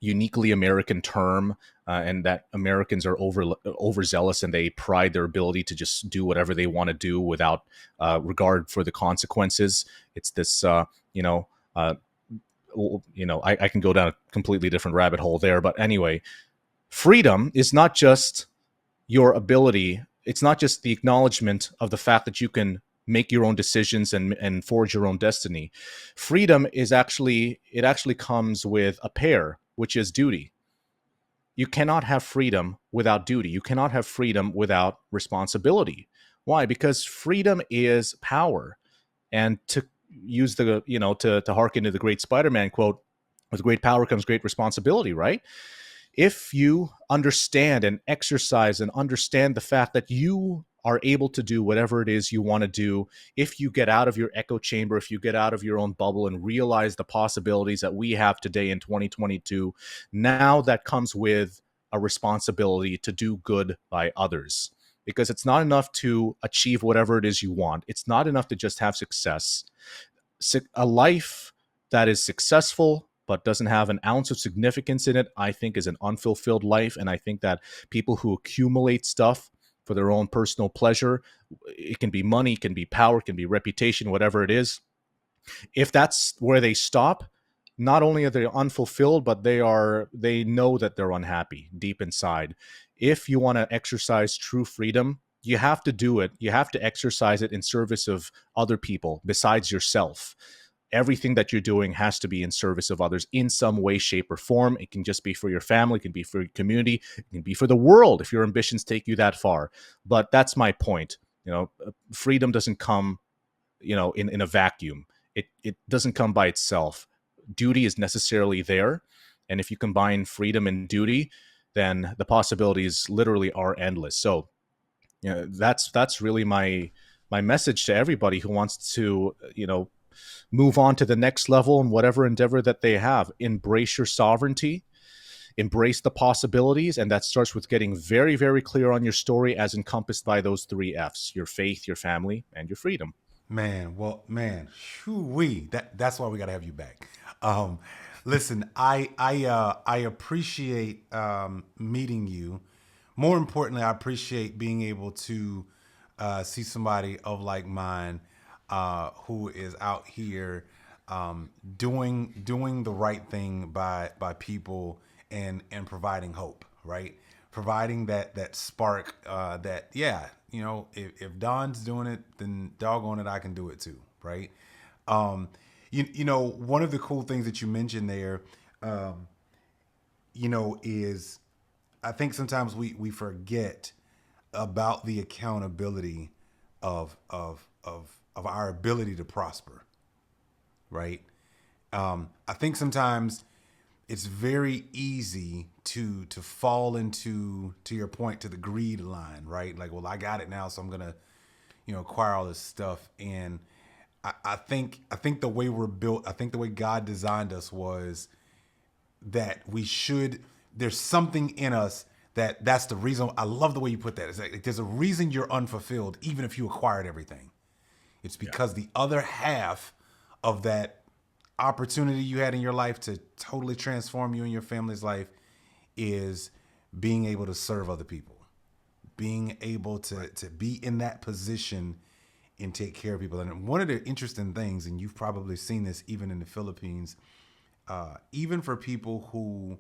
uniquely American term, and that Americans are overzealous and they pride their ability to just do whatever they want to do without regard for the consequences. It's this, I can go down a completely different rabbit hole there. But anyway, freedom is not just your ability. It's not just the acknowledgement of the fact that you can make your own decisions and forge your own destiny. Freedom actually comes with a pair, which is duty. You cannot have freedom without duty. You cannot have freedom without responsibility. Why? Because freedom is power. And to use to hearken to the great Spider-Man quote, with great power comes great responsibility, right? If you understand and exercise and understand the fact that you are able to do whatever it is you want to do, if you get out of your echo chamber, if you get out of your own bubble and realize the possibilities that we have today in 2022, now that comes with a responsibility to do good by others. Because it's not enough to achieve whatever it is you want. It's not enough to just have success. A life that is successful but doesn't have an ounce of significance in it, I think is an unfulfilled life. And I think that people who accumulate stuff for their own personal pleasure, it can be money, it can be power, it can be reputation, whatever it is. If that's where they stop, not only are they unfulfilled, but they know that they're unhappy deep inside. If you want to exercise true freedom, you have to do it. You have to exercise it in service of other people besides yourself. Everything that you're doing has to be in service of others in some way, shape, or form. It can just be for your family. It can be for your community. It can be for the world if your ambitions take you that far. But that's my point. Freedom doesn't come, in a vacuum. It doesn't come by itself. Duty is necessarily there. And if you combine freedom and duty, then the possibilities literally are endless. So, that's really my message to everybody who wants to, move on to the next level in whatever endeavor that they have. Embrace your sovereignty, embrace the possibilities, and that starts with getting very, very clear on your story as encompassed by those 3 F's: your faith, your family, and your freedom. Man, that's why we got to have you back. Listen, I appreciate meeting you. More importantly, I appreciate being able to see somebody of like mind who is out here doing the right thing by people and providing hope, right? Providing that spark that, yeah, if Don's doing it, then doggone it, I can do it too, right? One of the cool things that you mentioned there, is I think sometimes we forget about the accountability of our ability to prosper, right? I think sometimes it's very easy to fall into, to your point, to the greed line, right? Like, well, I got it now, so I'm gonna, acquire all this stuff. And I think the way we're built, I think the way God designed us was that there's something in us that's the reason. I love the way you put that. It's like there's a reason you're unfulfilled, even if you acquired everything. It's because the other half of that opportunity you had in your life to totally transform you and your family's life is being able to serve other people, being able to be in that position and take care of people. And one of the interesting things, and you've probably seen this even in the Philippines, even for people who,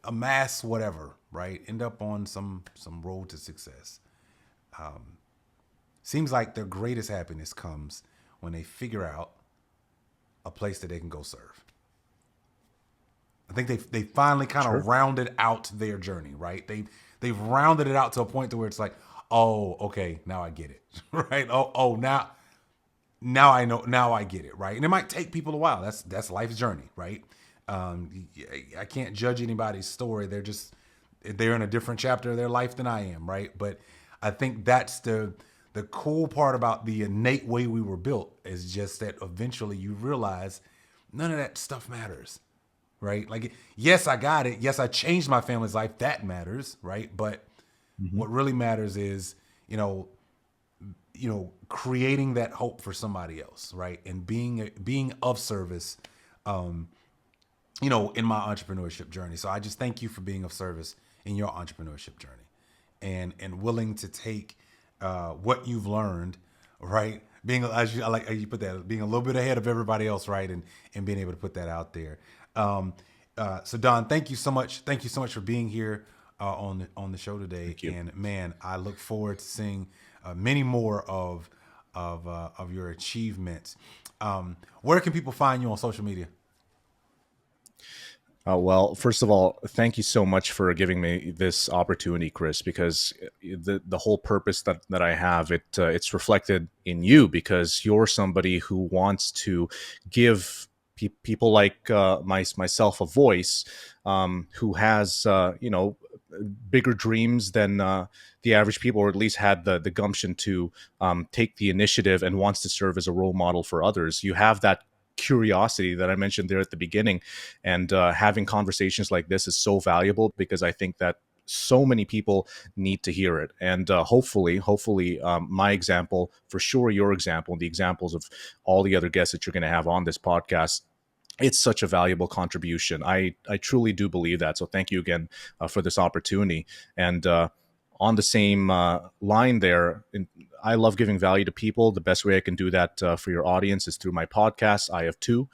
amass whatever, right, end up on some road to success. Seems like their greatest happiness comes when they figure out a place that they can go serve. I think they finally kind of rounded out their journey, right? They've rounded it out to a point to where it's like, oh, okay, now I get it, right? Oh, now I know, now I get it, right? And it might take people a while. That's life's journey, right? I can't judge anybody's story. They're in a different chapter of their life than I am, right? But I think that's the cool part about the innate way we were built, is just that eventually you realize none of that stuff matters, right? Like, yes, I got it. Yes, I changed my family's life. That matters, right? But what really matters is, creating that hope for somebody else, right? And being of service, in my entrepreneurship journey. So I just thank you for being of service in your entrepreneurship journey, and willing to take what you've learned, right? Being, as you, I like how you put that, being a little bit ahead of everybody else, right? And being able to put that out there. So Don, thank you so much. Thank you so much for being here on the show today. Thank you. And man, I look forward to seeing many more of your achievements. Where can people find you on social media? Well, first of all, thank you so much for giving me this opportunity, Chris, because the whole purpose that I have, it's reflected in you, because you're somebody who wants to give people like myself a voice, who has, bigger dreams than the average people, or at least had the gumption to take the initiative and wants to serve as a role model for others. You have that curiosity that I mentioned there at the beginning, and having conversations like this is so valuable, because I think that so many people need to hear it. And hopefully, my example, for sure, your example, and the examples of all the other guests that you're going to have on this podcast, it's such a valuable contribution. I truly do believe that. So thank you again for this opportunity. And on the same line there, I love giving value to people. The best way I can do that for your audience is through my podcast. I have two.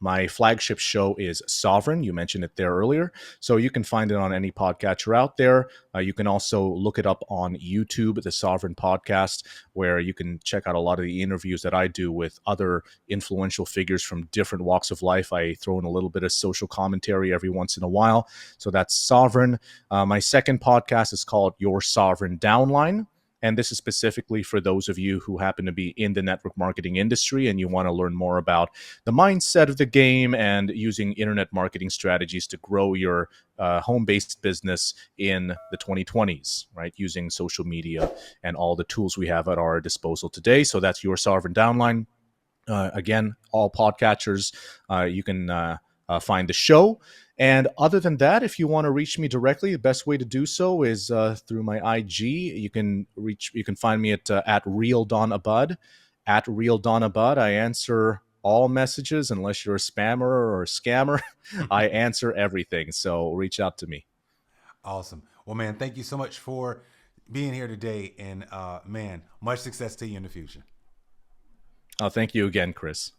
My flagship show is Sovereign. You mentioned it there earlier. So you can find it on any podcatcher out there. You can also look it up on YouTube, the Sovereign Podcast, where you can check out a lot of the interviews that I do with other influential figures from different walks of life. I throw in a little bit of social commentary every once in a while. So that's Sovereign. My second podcast is called Your Sovereign Downline. And this is specifically for those of you who happen to be in the network marketing industry and you want to learn more about the mindset of the game and using internet marketing strategies to grow your home-based business in the 2020s, right? Using social media and all the tools we have at our disposal today. So that's Your Sovereign Downline. Again, all podcatchers, you can find the show. And other than that, if you want to reach me directly, the best way to do so is through my IG. You can find me at Real Don Abud, at Real Don Abud. I answer all messages unless you're a spammer or a scammer. I answer everything. So reach out to me. Awesome. Well, man, thank you so much for being here today. And man, much success to you in the future. Thank you again, Chris.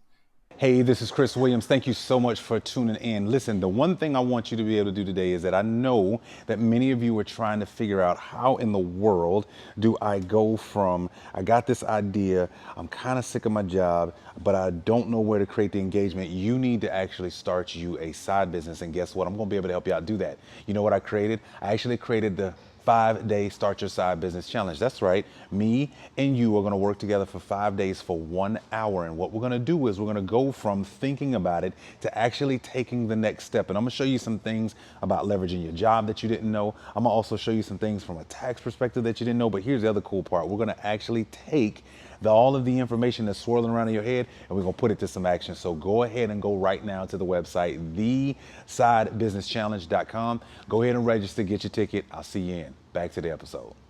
Hey, this is Chris Williams. Thank you so much for tuning in. Listen, the one thing I want you to be able to do today is that I know that many of you are trying to figure out how in the world do I go from, I got this idea, I'm kind of sick of my job, but I don't know where to create the engagement. You need to actually start you a side business. And guess what? I'm going to be able to help you out do that. You know what I created? I actually created the 5-day Start Your Side Business Challenge. That's right. Me and you are going to work together for 5 days for 1 hour. And what we're going to do is we're going to go from thinking about it to actually taking the next step. And I'm going to show you some things about leveraging your job that you didn't know. I'm going to also show you some things from a tax perspective that you didn't know. But here's the other cool part. We're going to actually take all of the information that's swirling around in your head, and we're going to put it to some action. So go ahead and go right now to the website, thesidebusinesschallenge.com. Go ahead and register, get your ticket. I'll see you in. Back to the episode.